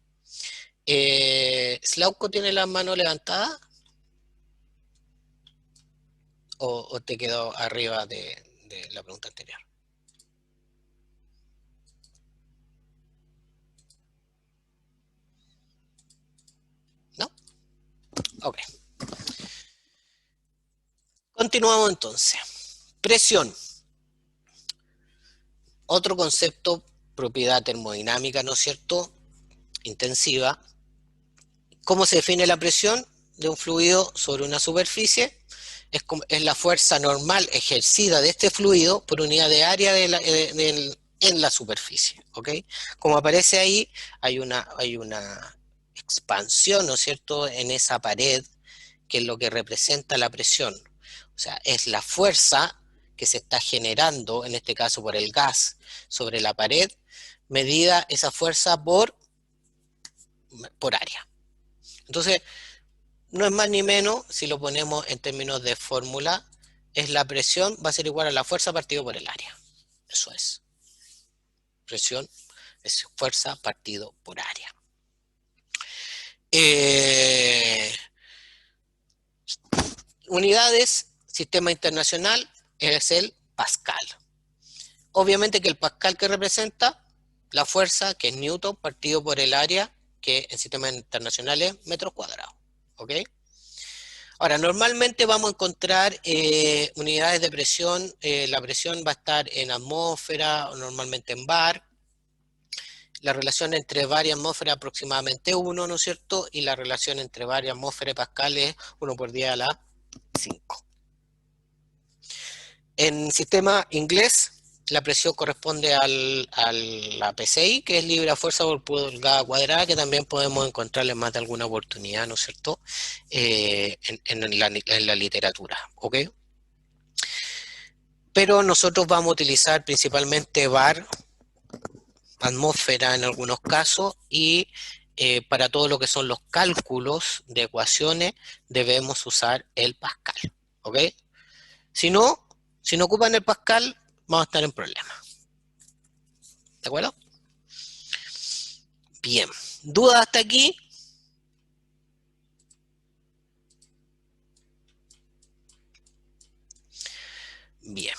¿Slauco tiene la mano levantada? ¿O te quedó arriba de la pregunta anterior? ¿No? Ok. Continuamos entonces. Presión. Otro concepto, propiedad termodinámica, ¿no es cierto?, intensiva. ¿Cómo se define la presión de un fluido sobre una superficie? Es la fuerza normal ejercida de este fluido por unidad de área en la superficie, ¿ok? Como aparece ahí, hay una expansión, ¿no es cierto?, en esa pared, que es lo que representa la presión. O sea, es la fuerza que se está generando, en este caso por el gas, sobre la pared, medida esa fuerza por área. Entonces, no es más ni menos, si lo ponemos en términos de fórmula, es la presión va a ser igual a la fuerza partido por el área. Eso es. Presión es fuerza partido por área. unidades, sistema internacional, es el Pascal. Obviamente que el Pascal que representa la fuerza, que es Newton, partido por el área, que en sistemas internacionales es metros cuadrados. ¿Ok? Ahora, normalmente vamos a encontrar unidades de presión. La presión va a estar en atmósfera, o normalmente en bar. La relación entre bar y atmósfera aproximadamente 1, ¿no es cierto? Y la relación entre bar y atmósfera y Pascal es 1 por 10 a la 5. En sistema inglés, la presión corresponde a la PSI, que es libra fuerza por pulgada cuadrada, que también podemos encontrarle más de alguna oportunidad, ¿no es cierto?, en la literatura, ¿ok? Pero nosotros vamos a utilizar principalmente bar, atmósfera en algunos casos, y para todo lo que son los cálculos de ecuaciones debemos usar el Pascal, ¿ok? Si no ocupan el Pascal, vamos a estar en problemas. ¿De acuerdo? Bien. ¿Dudas hasta aquí? Bien.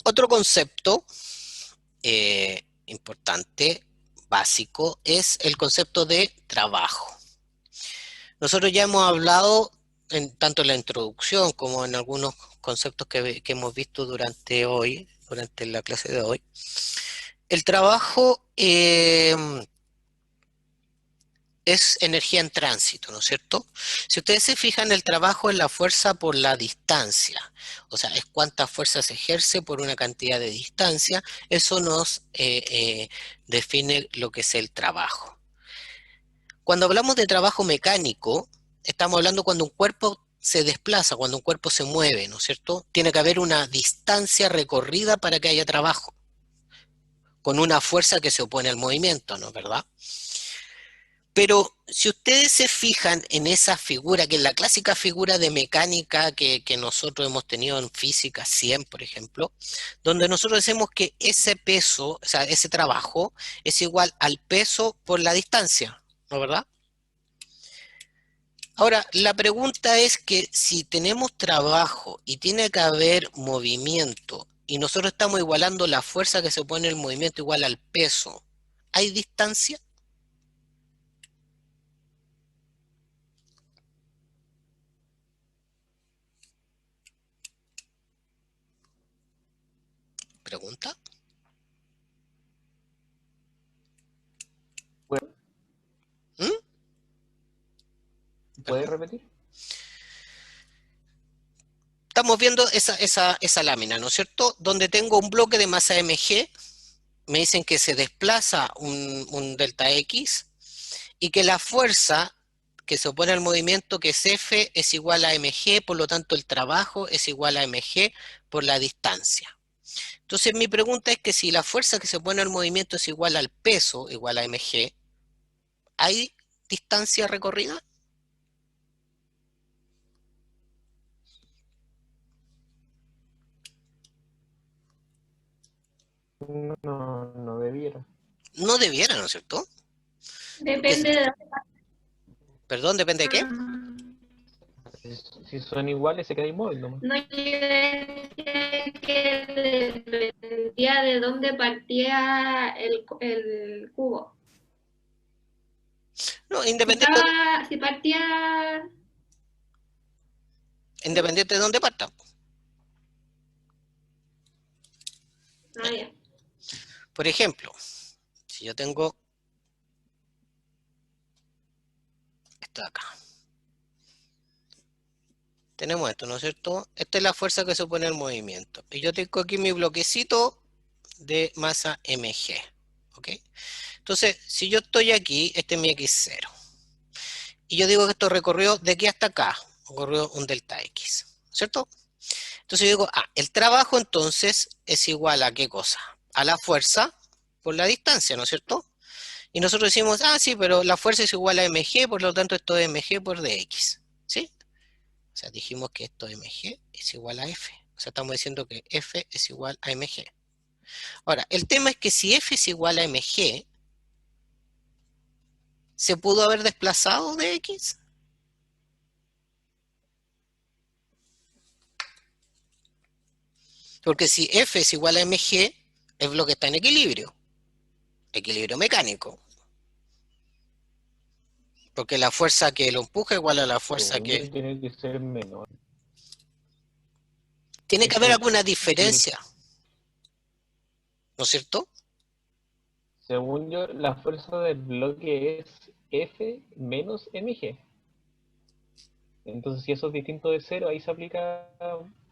Otro concepto importante, básico, es el concepto de trabajo. Nosotros ya hemos hablado, tanto en la introducción como en algunos conceptos que hemos visto durante la clase de hoy. El trabajo es energía en tránsito, ¿no es cierto? Si ustedes se fijan, el trabajo es la fuerza por la distancia, o sea, es cuánta fuerza se ejerce por una cantidad de distancia. Eso nos define lo que es el trabajo. Cuando hablamos de trabajo mecánico, estamos hablando cuando un cuerpo se desplaza, cuando un cuerpo se mueve, ¿no es cierto? Tiene que haber una distancia recorrida para que haya trabajo, con una fuerza que se opone al movimiento, ¿no es verdad? Pero si ustedes se fijan en esa figura, que es la clásica figura de mecánica que nosotros hemos tenido en física 100, por ejemplo, donde nosotros decimos que ese peso, o sea, ese trabajo es igual al peso por la distancia, ¿no es verdad? Ahora, la pregunta es que si tenemos trabajo y tiene que haber movimiento, y nosotros estamos igualando la fuerza que se pone en el movimiento igual al peso, ¿hay distancia? ¿Pregunta? ¿Mm? ¿Puedes repetir? Estamos viendo esa lámina, ¿no es cierto? Donde tengo un bloque de masa mg, me dicen que se desplaza un delta x, y que la fuerza que se opone al movimiento, que es F, es igual a mg, por lo tanto el trabajo es igual a mg por la distancia. Entonces mi pregunta es que si la fuerza que se opone al movimiento es igual al peso, igual a mg, ¿hay distancia recorrida? No debiera. No debiera, ¿no es cierto? Depende de Perdón, ¿depende de qué? Si son iguales, se queda inmóvil nomás. No, yo decía que dependía de dónde partía el cubo. No, Si partía... independiente de dónde parta. Ah, ya. Por ejemplo, si yo tengo esto de acá. Tenemos esto, ¿no es cierto? Esta es la fuerza que supone el movimiento. Y yo tengo aquí mi bloquecito de masa mg. ¿Ok? Entonces, si yo estoy aquí, este es mi x0. Y yo digo que esto recorrió de aquí hasta acá. Recorrió un delta x. ¿Cierto? Entonces yo digo, el trabajo entonces es igual a ¿qué cosa? A la fuerza por la distancia, ¿no es cierto? Y nosotros decimos, sí, pero la fuerza es igual a mg, por lo tanto esto es mg por dx. ¿Sí? O sea, dijimos que esto mg es igual a f. O sea, estamos diciendo que f es igual a mg. Ahora, el tema es que si f es igual a mg, se pudo haber desplazado de X? Porque si F es igual a mg, es lo que está en equilibrio mecánico. Porque la fuerza que lo empuja es igual a la fuerza Según yo, que... tiene que ser menor. Tiene que haber F, alguna diferencia, ¿no es cierto? según yo, la fuerza del bloque es F menos mg. Entonces, si eso es distinto de cero, ahí se aplica,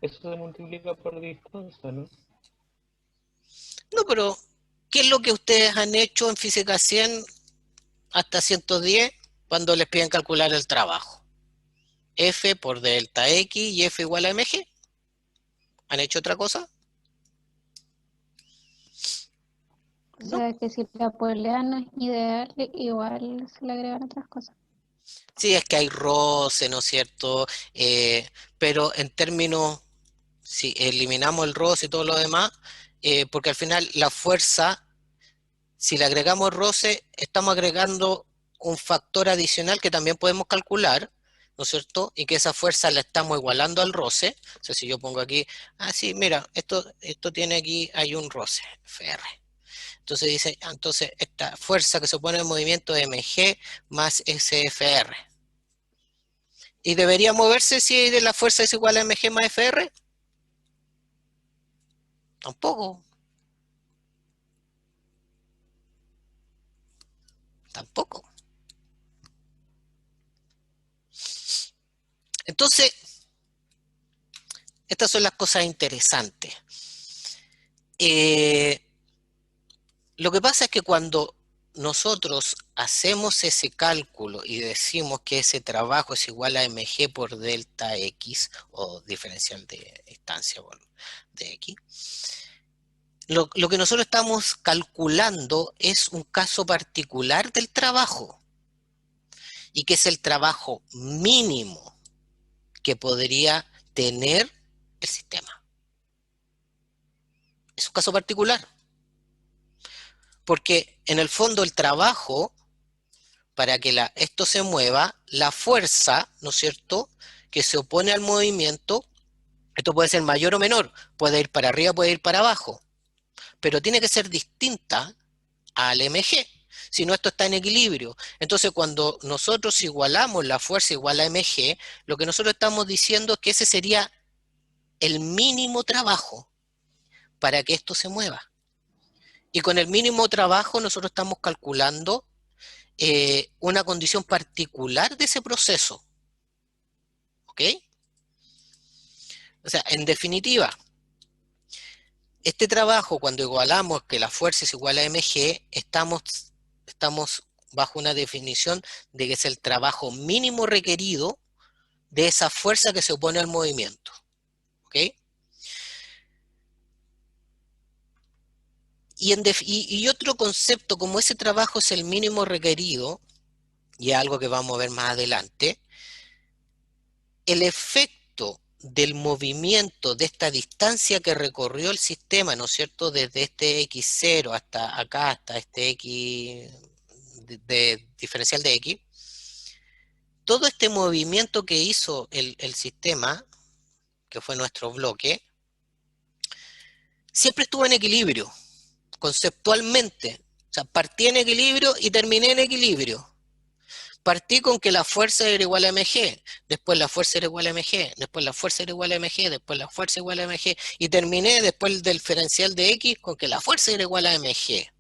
eso se multiplica por distancia, ¿no? No, pero ¿qué es lo que ustedes han hecho en Física 100 hasta 110 cuando les piden calcular el trabajo? F por delta X y F igual a mg. ¿Han hecho otra cosa? O sea, que si la polea no es ideal, igual se le agregan otras cosas. Sí, es que hay roce, ¿no es cierto? Pero en términos, si eliminamos el roce y todo lo demás, porque al final la fuerza, si le agregamos roce, estamos agregando un factor adicional que también podemos calcular, ¿no es cierto? Y que esa fuerza la estamos igualando al roce. O sea, si yo pongo aquí, sí, mira, esto tiene aquí, hay un roce, Fr. Entonces dice, entonces esta fuerza que se opone al movimiento es mg más SFR. ¿Y debería moverse si la fuerza es igual a mg más Fr? Tampoco. Tampoco. Entonces, estas son las cosas interesantes. Lo que pasa es que cuando nosotros hacemos ese cálculo y decimos que ese trabajo es igual a mg por delta x, o diferencial de distancia de x, lo que nosotros estamos calculando es un caso particular del trabajo, y que es el trabajo mínimo que podría tener el sistema. Es un caso particular. Porque en el fondo el trabajo, para que esto se mueva, la fuerza, ¿no es cierto?, que se opone al movimiento, esto puede ser mayor o menor, puede ir para arriba, puede ir para abajo, pero tiene que ser distinta al mg, si no esto está en equilibrio. Entonces cuando nosotros igualamos la fuerza igual a mg, lo que nosotros estamos diciendo es que ese sería el mínimo trabajo para que esto se mueva. Y con el mínimo trabajo nosotros estamos calculando una condición particular de ese proceso. ¿Ok? O sea, en definitiva, este trabajo, cuando igualamos que la fuerza es igual a mg, estamos bajo una definición de que es el trabajo mínimo requerido de esa fuerza que se opone al movimiento. ¿Ok? Y otro concepto, como ese trabajo es el mínimo requerido, y algo que vamos a ver más adelante, el efecto del movimiento de esta distancia que recorrió el sistema, ¿no es cierto?, desde este x0 hasta acá, hasta este x de diferencial de x, todo este movimiento que hizo el sistema, que fue nuestro bloque, siempre estuvo en equilibrio, conceptualmente. O sea, partí en equilibrio y terminé en equilibrio. Partí con que la fuerza era igual a mg, después la fuerza era igual a mg, después la fuerza era igual a mg, después la fuerza igual a mg, y terminé después del diferencial de x con que la fuerza era igual a mg.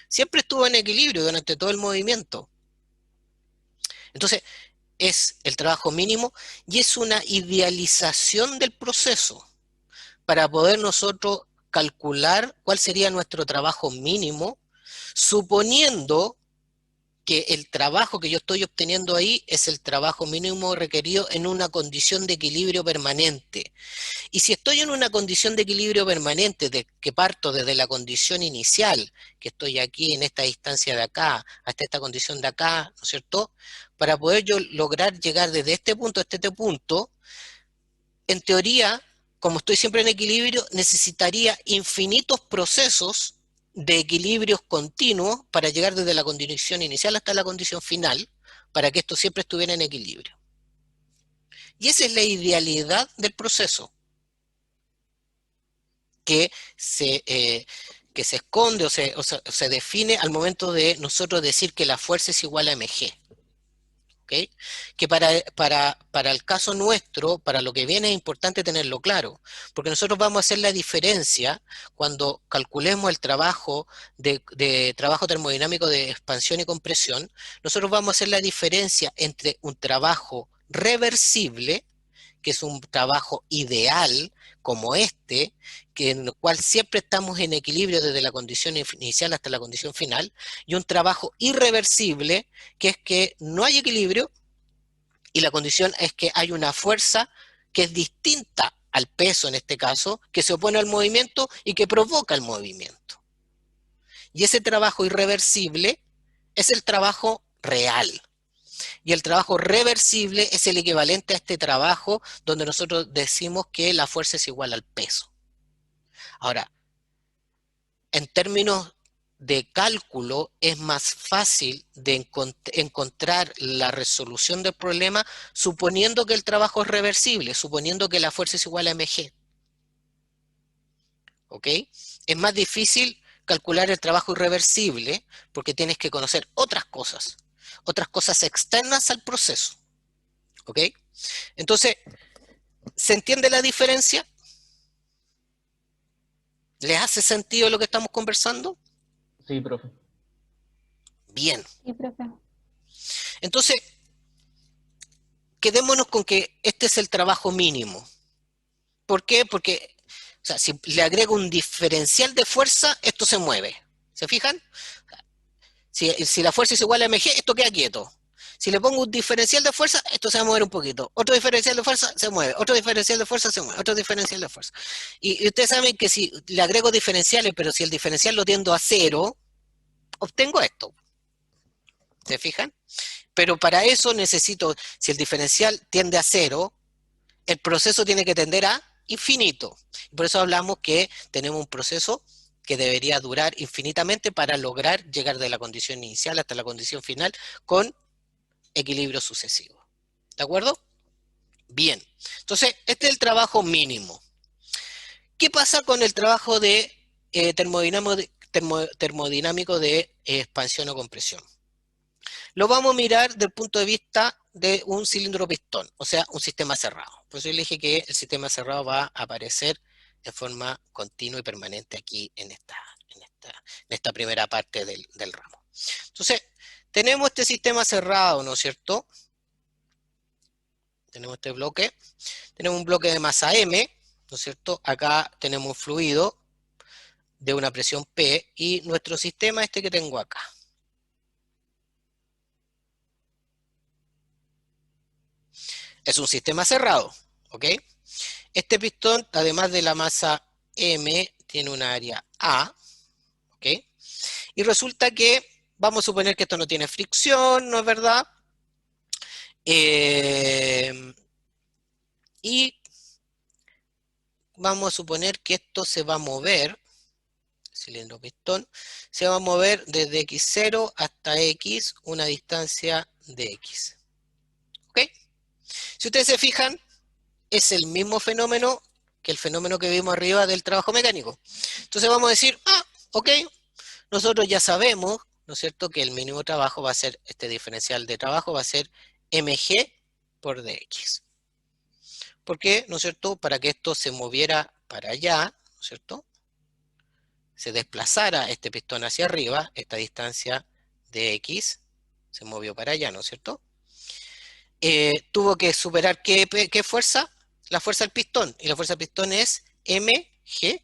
Siempre estuvo en equilibrio durante todo el movimiento. Entonces, es el trabajo mínimo y es una idealización del proceso para poder nosotros calcular cuál sería nuestro trabajo mínimo, suponiendo que el trabajo que yo estoy obteniendo ahí es el trabajo mínimo requerido en una condición de equilibrio permanente. Y si estoy en una condición de equilibrio permanente, que parto desde la condición inicial, que estoy aquí en esta distancia de acá, hasta esta condición de acá, ¿no es cierto?, para poder yo lograr llegar desde este punto hasta este punto, en teoría, como estoy siempre en equilibrio, necesitaría infinitos procesos de equilibrios continuos para llegar desde la condición inicial hasta la condición final, para que esto siempre estuviera en equilibrio. Y esa es la idealidad del proceso, que se esconde o se define al momento de nosotros decir que la fuerza es igual a mg. ¿Okay? Que para el caso nuestro, para lo que viene es importante tenerlo claro, porque nosotros vamos a hacer la diferencia cuando calculemos el trabajo de trabajo termodinámico de expansión y compresión. Nosotros vamos a hacer la diferencia entre un trabajo reversible, que es un trabajo ideal como este, que en el cual siempre estamos en equilibrio desde la condición inicial hasta la condición final, y un trabajo irreversible, que es que no hay equilibrio, y la condición es que hay una fuerza que es distinta al peso en este caso, que se opone al movimiento y que provoca el movimiento. Y ese trabajo irreversible es el trabajo real. Y el trabajo reversible es el equivalente a este trabajo donde nosotros decimos que la fuerza es igual al peso. Ahora, en términos de cálculo, es más fácil de encontrar la resolución del problema suponiendo que el trabajo es reversible, suponiendo que la fuerza es igual a mg. ¿Ok? Es más difícil calcular el trabajo irreversible porque tienes que conocer otras cosas externas al proceso. ¿Ok? Entonces, ¿se entiende la diferencia? ¿Les hace sentido lo que estamos conversando? Sí, profe. Bien. Sí, profe. Entonces, quedémonos con que este es el trabajo mínimo. ¿Por qué? Porque, o sea, si le agrego un diferencial de fuerza, esto se mueve. ¿Se fijan? Si la fuerza es igual a mg, esto queda quieto. Si le pongo un diferencial de fuerza, esto se va a mover un poquito. Otro diferencial de fuerza se mueve. Otro diferencial de fuerza se mueve. Otro diferencial de fuerza. Y ustedes saben que si le agrego diferenciales, pero si el diferencial lo tiendo a 0, obtengo esto. ¿Se fijan? Pero para eso necesito, si el diferencial tiende a 0, el proceso tiene que tender a infinito. Por eso hablamos que tenemos un proceso que debería durar infinitamente para lograr llegar de la condición inicial hasta la condición final con equilibrio sucesivo. ¿De acuerdo? Bien. Entonces, este es el trabajo mínimo. ¿Qué pasa con el trabajo de termodinámico de expansión o compresión? Lo vamos a mirar desde el punto de vista de un cilindro pistón, o sea, un sistema cerrado. Por eso yo le dije que el sistema cerrado va a aparecer de forma continua y permanente aquí en esta primera parte del ramo. Entonces, tenemos este sistema cerrado, ¿no es cierto? Tenemos este bloque, tenemos un bloque de masa M, ¿no es cierto? Acá tenemos un fluido de una presión P y nuestro sistema este que tengo acá. Es un sistema cerrado, ¿ok? Este pistón, además de la masa M, tiene un área A, ¿ok? Y resulta que, vamos a suponer que esto no tiene fricción, ¿no es verdad? Y vamos a suponer que esto se va a mover, cilindro pistón, se va a mover desde x0 hasta x, una distancia de x. ¿Ok? Si ustedes se fijan, es el mismo fenómeno que el fenómeno que vimos arriba del trabajo mecánico. Entonces vamos a decir, ok, nosotros ya sabemos, ¿no es cierto?, que el mínimo trabajo va a ser, este diferencial de trabajo va a ser mg por dx. ¿Por qué? ¿No es cierto? Para que esto se moviera para allá, ¿no es cierto?, se desplazara este pistón hacia arriba, esta distancia de x se movió para allá, ¿no es cierto? Tuvo que superar ¿qué fuerza? La fuerza del pistón, y la fuerza del pistón es mg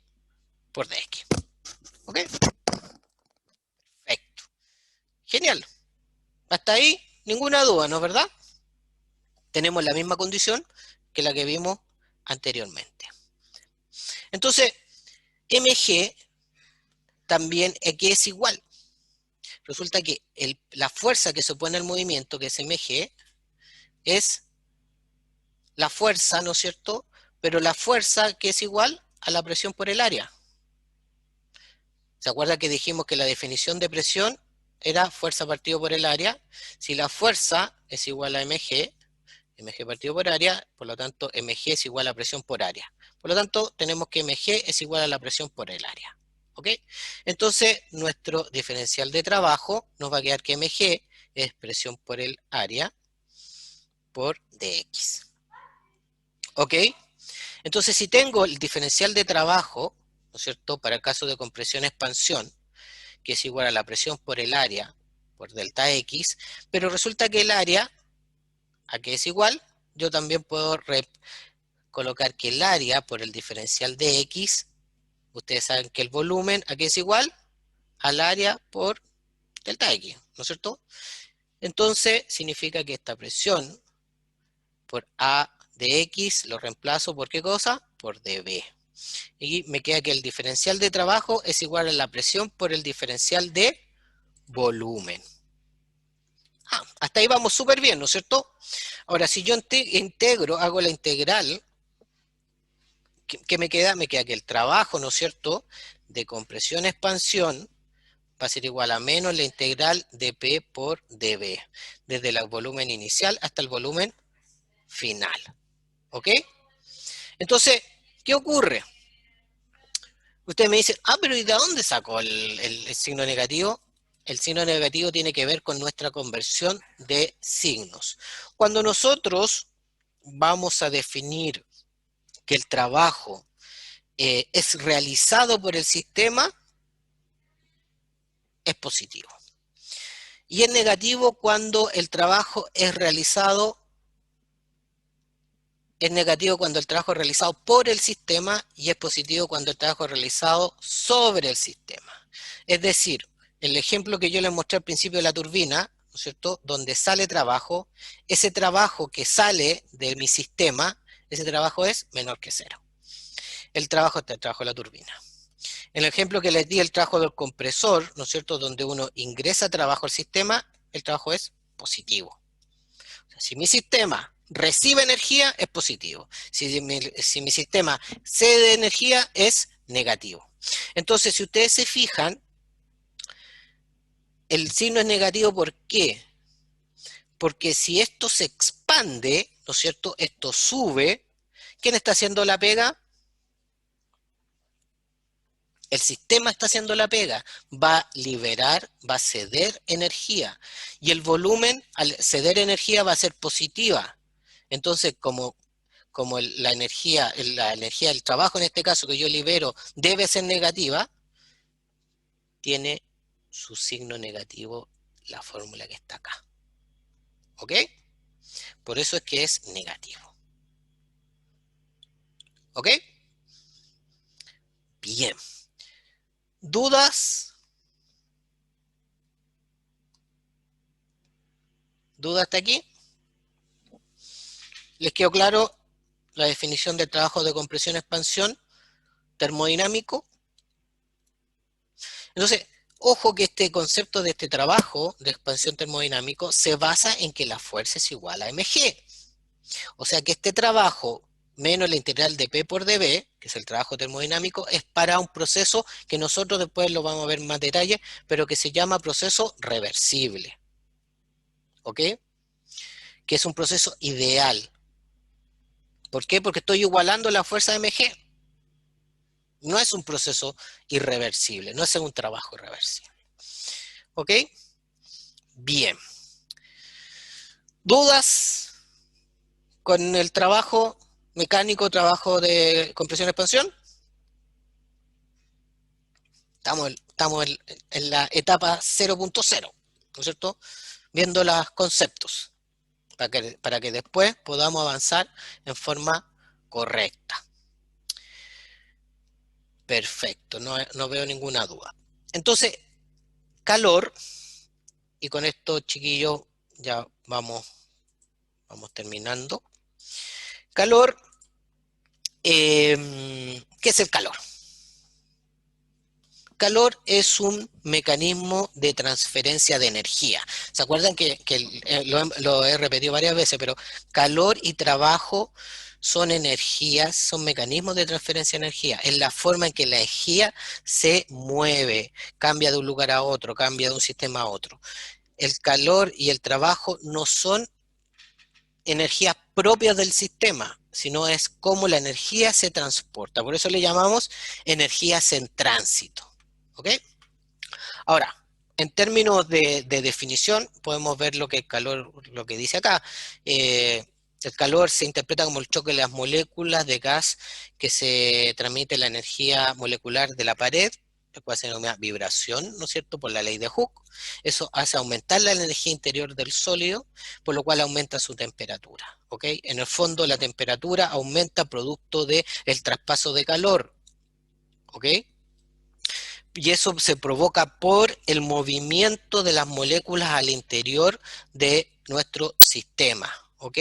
por dx. ¿Ok? Perfecto. Genial. Hasta ahí, ninguna duda, ¿no es verdad? Tenemos la misma condición que la que vimos anteriormente. Entonces, mg también aquí es igual. Resulta que la fuerza que se opone al movimiento, que es mg, es la fuerza, ¿no es cierto? Pero la fuerza que es igual a la presión por el área. ¿Se acuerdan que dijimos que la definición de presión era fuerza partido por el área? Si la fuerza es igual a mg partido por área, por lo tanto mg es igual a presión por área. Por lo tanto, tenemos que mg es igual a la presión por el área. ¿Ok? Entonces, nuestro diferencial de trabajo nos va a quedar que mg es presión por el área por dx. ¿Ok? Entonces, si tengo el diferencial de trabajo, ¿no es cierto?, para el caso de compresión-expansión, que es igual a la presión por el área por delta x, pero resulta que el área, ¿a qué es igual? Yo también puedo colocar que el área por el diferencial de x, ustedes saben que el volumen, ¿a qué es igual? Al área por delta x, ¿no es cierto? Entonces, significa que esta presión por A de X lo reemplazo ¿por qué cosa? Por dB. Y me queda que el diferencial de trabajo es igual a la presión por el diferencial de volumen. Hasta ahí vamos súper bien, ¿no es cierto? Ahora, si yo integro, hago la integral, ¿qué me queda? Me queda que el trabajo, ¿no es cierto?, de compresión-expansión va a ser igual a menos la integral de P por dB, desde el volumen inicial hasta el volumen final. ¿Ok? Entonces, ¿qué ocurre? Ustedes me dicen, pero ¿y de dónde sacó el signo negativo? El signo negativo tiene que ver con nuestra conversión de signos. Cuando nosotros vamos a definir que el trabajo es realizado por el sistema, es positivo. Y es negativo cuando el trabajo es realizado, es negativo cuando el trabajo es realizado por el sistema y es positivo cuando el trabajo es realizado sobre el sistema. Es decir, el ejemplo que yo les mostré al principio de la turbina, ¿no es cierto?, donde sale trabajo, ese trabajo que sale de mi sistema, ese trabajo es menor que cero. El trabajo está el trabajo de la turbina. En el ejemplo que les di, el trabajo del compresor, ¿no es cierto?, donde uno ingresa trabajo al sistema, el trabajo es positivo. O sea, si mi sistema recibe energía, es positivo. Si mi sistema cede energía, es negativo. Entonces, si ustedes se fijan, el signo es negativo, ¿por qué? Porque si esto se expande, ¿no es cierto?, esto sube, ¿quién está haciendo la pega? El sistema está haciendo la pega, va a liberar, va a ceder energía, y el volumen al ceder energía va a ser positiva. Entonces, como la energía del trabajo en este caso que yo libero debe ser negativa, tiene su signo negativo la fórmula que está acá. ¿Ok? Por eso es que es negativo. ¿Ok? Bien. ¿Dudas? ¿Dudas hasta aquí? ¿Les quedó claro la definición del trabajo de compresión-expansión termodinámico? Entonces, ojo que este concepto de este trabajo de expansión termodinámico se basa en que la fuerza es igual a mg. O sea que este trabajo menos la integral de P por dB, que es el trabajo termodinámico, es para un proceso que nosotros después lo vamos a ver en más detalle, pero que se llama proceso reversible. ¿Ok? Que es un proceso ideal. ¿Por qué? Porque estoy igualando la fuerza de mg. No es un proceso irreversible, no es un trabajo irreversible. ¿Ok? Bien. ¿Dudas con el trabajo mecánico, trabajo de compresión-expansión? Estamos en la etapa 0.0, ¿no es cierto? Viendo los conceptos, para que después podamos avanzar en forma correcta. Perfecto, no veo ninguna duda. Entonces, calor, y con esto, chiquillos, ya vamos terminando. Calor, ¿qué es el calor? Calor es un mecanismo de transferencia de energía. ¿Se acuerdan que lo he repetido varias veces, pero calor y trabajo son energías, son mecanismos de transferencia de energía. Es la forma en que la energía se mueve, cambia de un lugar a otro, cambia de un sistema a otro. El calor y el trabajo no son energías propias del sistema, sino es cómo la energía se transporta. Por eso le llamamos energías en tránsito. ¿Ok? Ahora, en términos de definición, podemos ver lo que el calor, lo que dice acá. El calor se interpreta como el choque de las moléculas de gas que se transmite la energía molecular de la pared, la cual se denomina vibración, ¿no es cierto?, por la ley de Hooke. Eso hace aumentar la energía interior del sólido, por lo cual aumenta su temperatura. ¿Ok? En el fondo, la temperatura aumenta producto del traspaso de calor. ¿Ok? Y eso se provoca por el movimiento de las moléculas al interior de nuestro sistema. ¿Ok?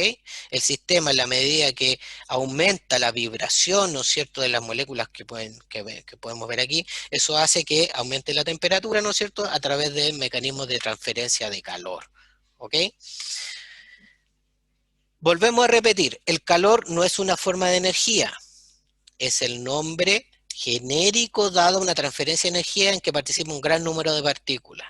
El sistema, en la medida que aumenta la vibración, ¿no es cierto?, de las moléculas que podemos ver aquí, eso hace que aumente la temperatura, ¿no es cierto?, a través de mecanismos de transferencia de calor. ¿Ok? Volvemos a repetir, el calor no es una forma de energía, es el nombre genérico dado a una transferencia de energía en que participa un gran número de partículas.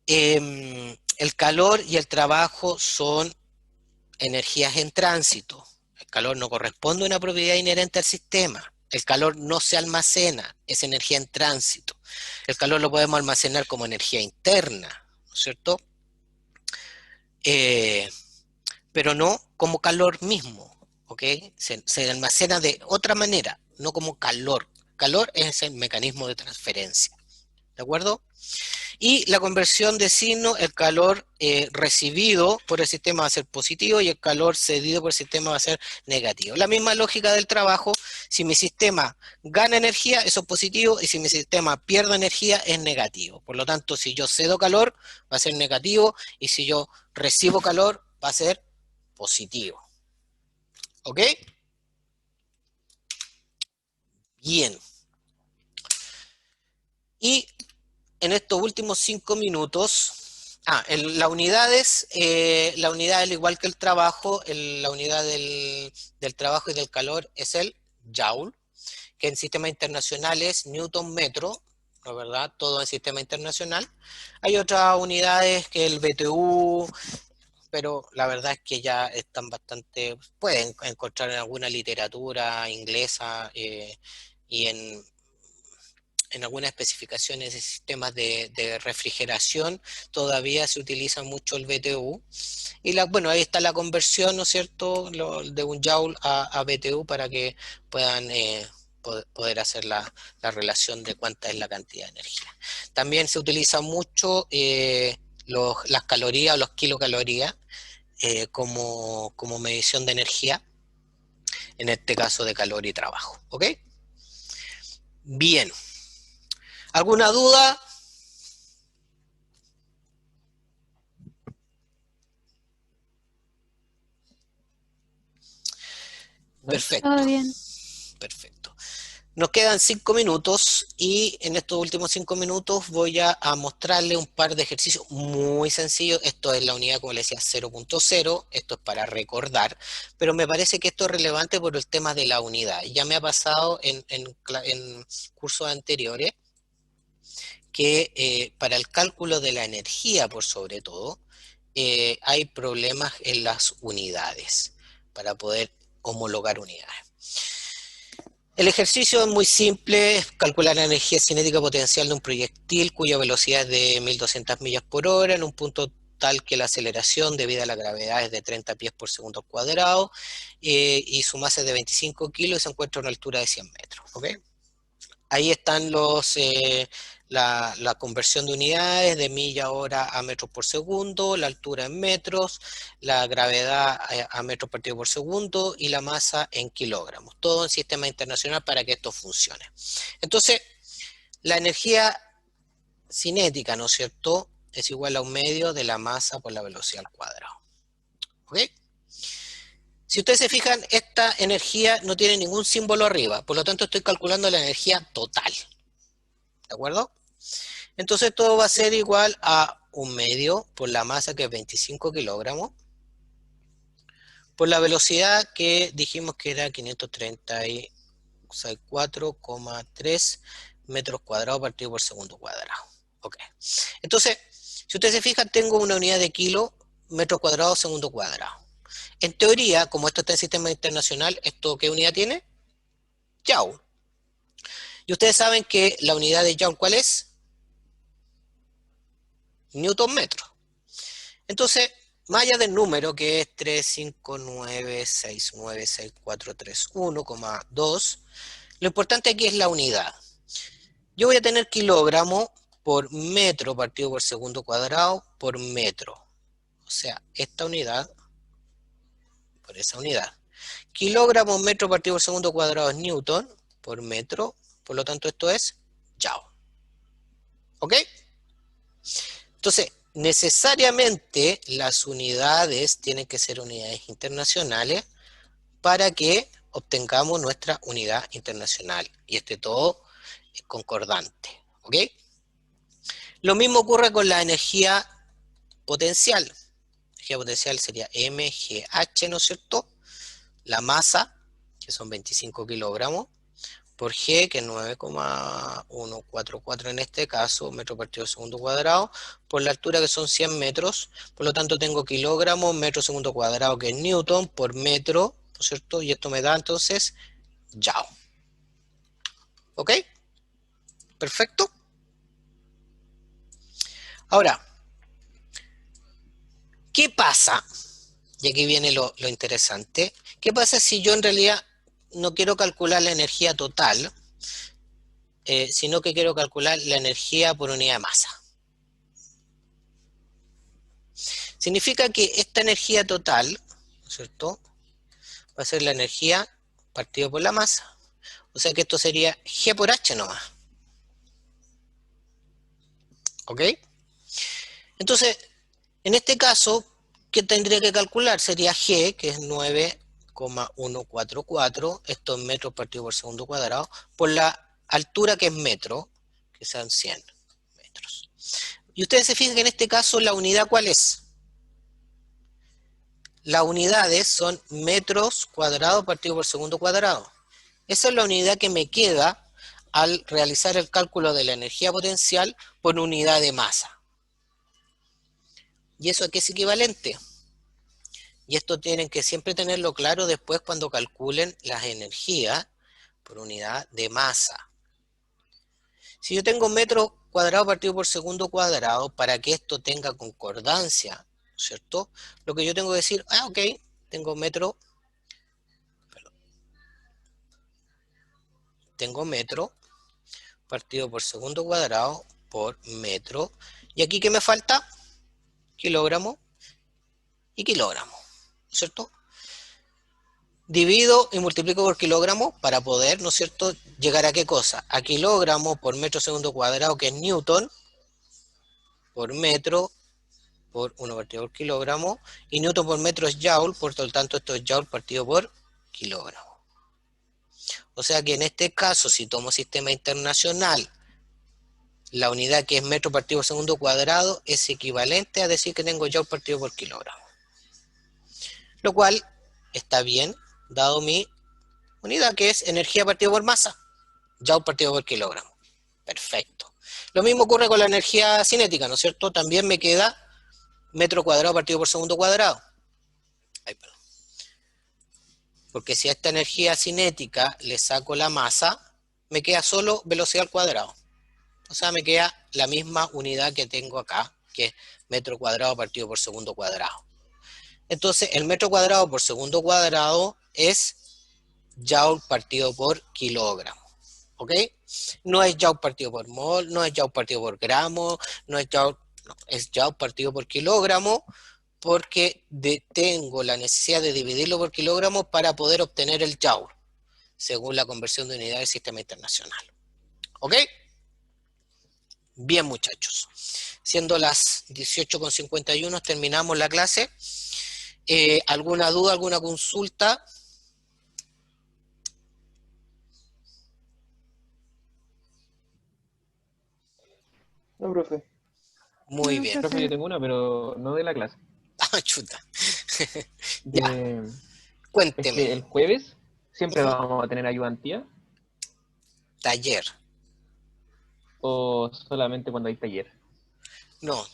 El calor y el trabajo son energías en tránsito. El calor no corresponde a una propiedad inherente al sistema. El calor no se almacena, es energía en tránsito. El calor lo podemos almacenar como energía interna, ¿no es cierto? Pero no como calor mismo. ¿Ok? Se almacena de otra manera, no como calor. Calor es el mecanismo de transferencia. ¿De acuerdo? Y la conversión de signo, el calor recibido por el sistema va a ser positivo y el calor cedido por el sistema va a ser negativo. La misma lógica del trabajo, si mi sistema gana energía, eso es positivo, y si mi sistema pierde energía, es negativo. Por lo tanto, si yo cedo calor, va a ser negativo, y si yo recibo calor, va a ser positivo. ¿Ok? Bien. Y en estos últimos 5 minutos, la unidad es, al igual que el trabajo, la unidad del trabajo y del calor es el Joule, que en sistema internacional es Newton metro, ¿no es verdad? Todo en sistema internacional. Hay otras unidades que el BTU, pero la verdad es que ya están bastante, pueden encontrar en alguna literatura inglesa y en algunas especificaciones de sistemas de refrigeración todavía se utiliza mucho el BTU. Y bueno, ahí está la conversión, ¿no es cierto?, de un Joule a BTU para que puedan poder hacer la relación de cuánta es la cantidad de energía. También se utiliza mucho las calorías o los kilocalorías como medición de energía, en este caso de calor y trabajo. ¿Ok? Bien. ¿Alguna duda? Perfecto. Todo bien. Perfecto. Nos quedan 5 minutos y en estos últimos 5 minutos voy a mostrarle un par de ejercicios muy sencillos. Esto es la unidad, como les decía, 0.0. Esto es para recordar, pero me parece que esto es relevante por el tema de la unidad. Ya me ha pasado en cursos anteriores que para el cálculo de la energía, por sobre todo, hay problemas en las unidades para poder homologar unidades. El ejercicio es muy simple, es calcular la energía cinética potencial de un proyectil cuya velocidad es de 1200 millas por hora en un punto tal que la aceleración debido a la gravedad es de 30 pies por segundo al cuadrado y su masa es de 25 kilos y se encuentra a una altura de 100 metros. ¿Okay? Ahí están la conversión de unidades de milla hora a metros por segundo, la altura en metros, la gravedad a metros partido por segundo y la masa en kilogramos. Todo en sistema internacional para que esto funcione. Entonces, la energía cinética, ¿no es cierto?, es igual a un medio de la masa por la velocidad al cuadrado. ¿Ok? Si ustedes se fijan, esta energía no tiene ningún símbolo arriba, por lo tanto estoy calculando la energía total. ¿De acuerdo? Entonces todo va a ser igual a un medio por la masa, que es 25 kilogramos, por la velocidad que dijimos que era 534,3 metros cuadrados partido por segundo cuadrado. Ok. Entonces, si ustedes se fijan, tengo una unidad de kilo, metros cuadrados, segundo cuadrado. En teoría, como esto está en sistema internacional, ¿esto qué unidad tiene? Joule. Y ustedes saben que la unidad de Joule, ¿cuál es? Newton metro. Entonces, más allá del número, que es 359696431,2, lo importante aquí es la unidad. Yo voy a tener kilogramo por metro partido por segundo cuadrado por metro. O sea, esta unidad por esa unidad. Kilogramo metro partido por segundo cuadrado es newton por metro, por lo tanto esto es joule. ¿Ok? Entonces, necesariamente las unidades tienen que ser unidades internacionales para que obtengamos nuestra unidad internacional y esté todo concordante. ¿Ok? Lo mismo ocurre con la energía potencial. La energía potencial sería mgh, ¿no es cierto? La masa, que son 25 kilogramos, por G, que es 9,144 en este caso, metro partido segundo cuadrado, por la altura, que son 100 metros, por lo tanto tengo kilogramos, metro segundo cuadrado, que es newton, por metro, ¿no es cierto? Y esto me da entonces joule. ¿Ok? Perfecto. Ahora, ¿qué pasa? Y aquí viene lo interesante. ¿Qué pasa si yo en realidad no quiero calcular la energía total, sino que quiero calcular la energía por unidad de masa? Significa que esta energía total, ¿no es cierto?, va a ser la energía partido por la masa. O sea que esto sería G por H nomás. ¿Ok? Entonces, en este caso, ¿qué tendría que calcular? Sería G, que es 9,144, esto es metros partido por segundo cuadrado, por la altura, que es metro, que sean 100 metros. Y ustedes se fijan que en este caso la unidad, ¿cuál es? Las unidades son metros cuadrados partido por segundo cuadrado. Esa es la unidad que me queda al realizar el cálculo de la energía potencial por unidad de masa. ¿Y eso a qué es equivalente? Y esto tienen que siempre tenerlo claro después cuando calculen las energías por unidad de masa. Si yo tengo metro cuadrado partido por segundo cuadrado, para que esto tenga concordancia, ¿cierto? Lo que yo tengo que decir, ok, tengo metro partido por segundo cuadrado por metro. ¿Y aquí qué me falta? Kilogramo y kilogramo, ¿cierto? Divido y multiplico por kilogramo para poder, ¿no es cierto?, llegar a qué cosa? A kilogramo por metro segundo cuadrado, que es newton, por metro, por 1 partido por kilogramo, y newton por metro es joule, por lo tanto esto es joule partido por kilogramo. O sea que en este caso, si tomo sistema internacional, la unidad que es metro partido por segundo cuadrado es equivalente a decir que tengo joule partido por kilogramo. Lo cual está bien, dado mi unidad que es energía partido por masa, joule partido por kilogramo. Perfecto. Lo mismo ocurre con la energía cinética, ¿no es cierto? También me queda metro cuadrado partido por segundo cuadrado. Ay, perdón. Porque si a esta energía cinética le saco la masa, me queda solo velocidad al cuadrado. O sea, me queda la misma unidad que tengo acá, que es metro cuadrado partido por segundo cuadrado. Entonces, el metro cuadrado por segundo cuadrado es joule partido por kilogramo. ¿Ok? No es joule partido por mol, no es joule partido por gramo, no es joule, no, es joule partido por kilogramo, porque tengo la necesidad de dividirlo por kilogramo para poder obtener el joule, según la conversión de unidad del sistema internacional. ¿Ok? Bien, muchachos. Siendo las 18:51, terminamos la clase. ¿Alguna duda, alguna consulta? No, profe. Muy No, bien. Profe, yo tengo una, pero no de la clase. Ah, chuta. Ya, Es cuénteme. que el jueves siempre Ujú. vamos a tener ayudantía Taller. o solamente cuando hay taller. No,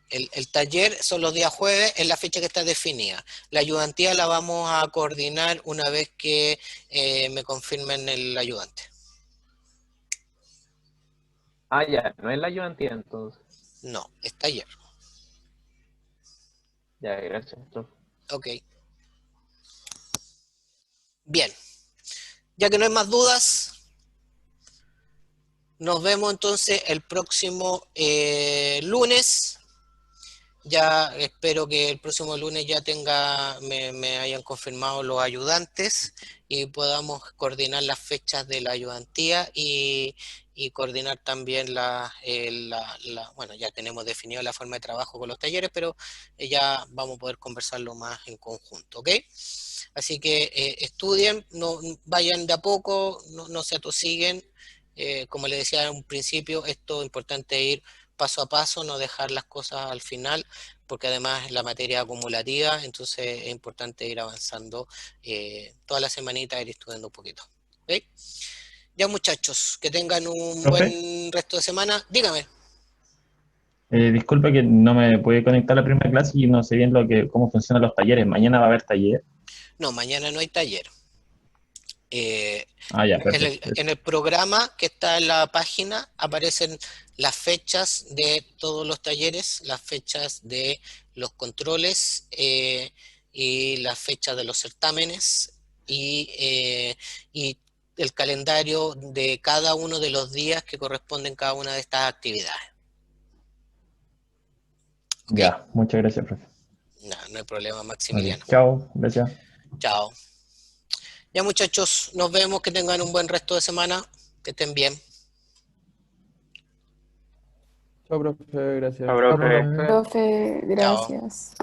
el taller son los días jueves, es la fecha que está definida. La ayudantía la vamos a coordinar una vez que me confirmen el ayudante. Ah, ya, no es la ayudantía entonces. No, es taller. Ya, gracias, profe. Ok. Bien. Ya que no hay más dudas, nos vemos entonces el próximo lunes. Ya espero que el próximo lunes ya me hayan confirmado los ayudantes y podamos coordinar las fechas de la ayudantía y coordinar también bueno, ya tenemos definido la forma de trabajo con los talleres, pero ya vamos a poder conversarlo más en conjunto, ¿ok? Así que estudien, no vayan de a poco, no se atosiguen. Como les decía en un principio, esto es importante ir paso a paso, no dejar las cosas al final, porque además la materia es acumulativa, entonces es importante ir avanzando toda la semanita, ir estudiando un poquito. ¿Ok? Ya muchachos, que tengan un Profe, buen resto de semana. Dígame. disculpa que no me pude conectar a la primera clase y no sé bien cómo funcionan los talleres. Mañana va a haber taller. No, mañana no hay taller. Eh, Ah, ya, en perfecto. en el programa que está en la página aparecen las fechas de todos los talleres, las fechas de los controles y las fechas de los certámenes y el calendario de cada uno de los días que corresponden a cada una de estas actividades. ¿Ok? Ya, muchas gracias, profe. No, no hay problema, Ok, Maximiliano. chao, gracias. Chao. Ya muchachos, nos vemos, que tengan un buen resto de semana, que estén bien. Chao, profe, gracias. Chao, Chao, profe. profe. Profe, Chao. gracias.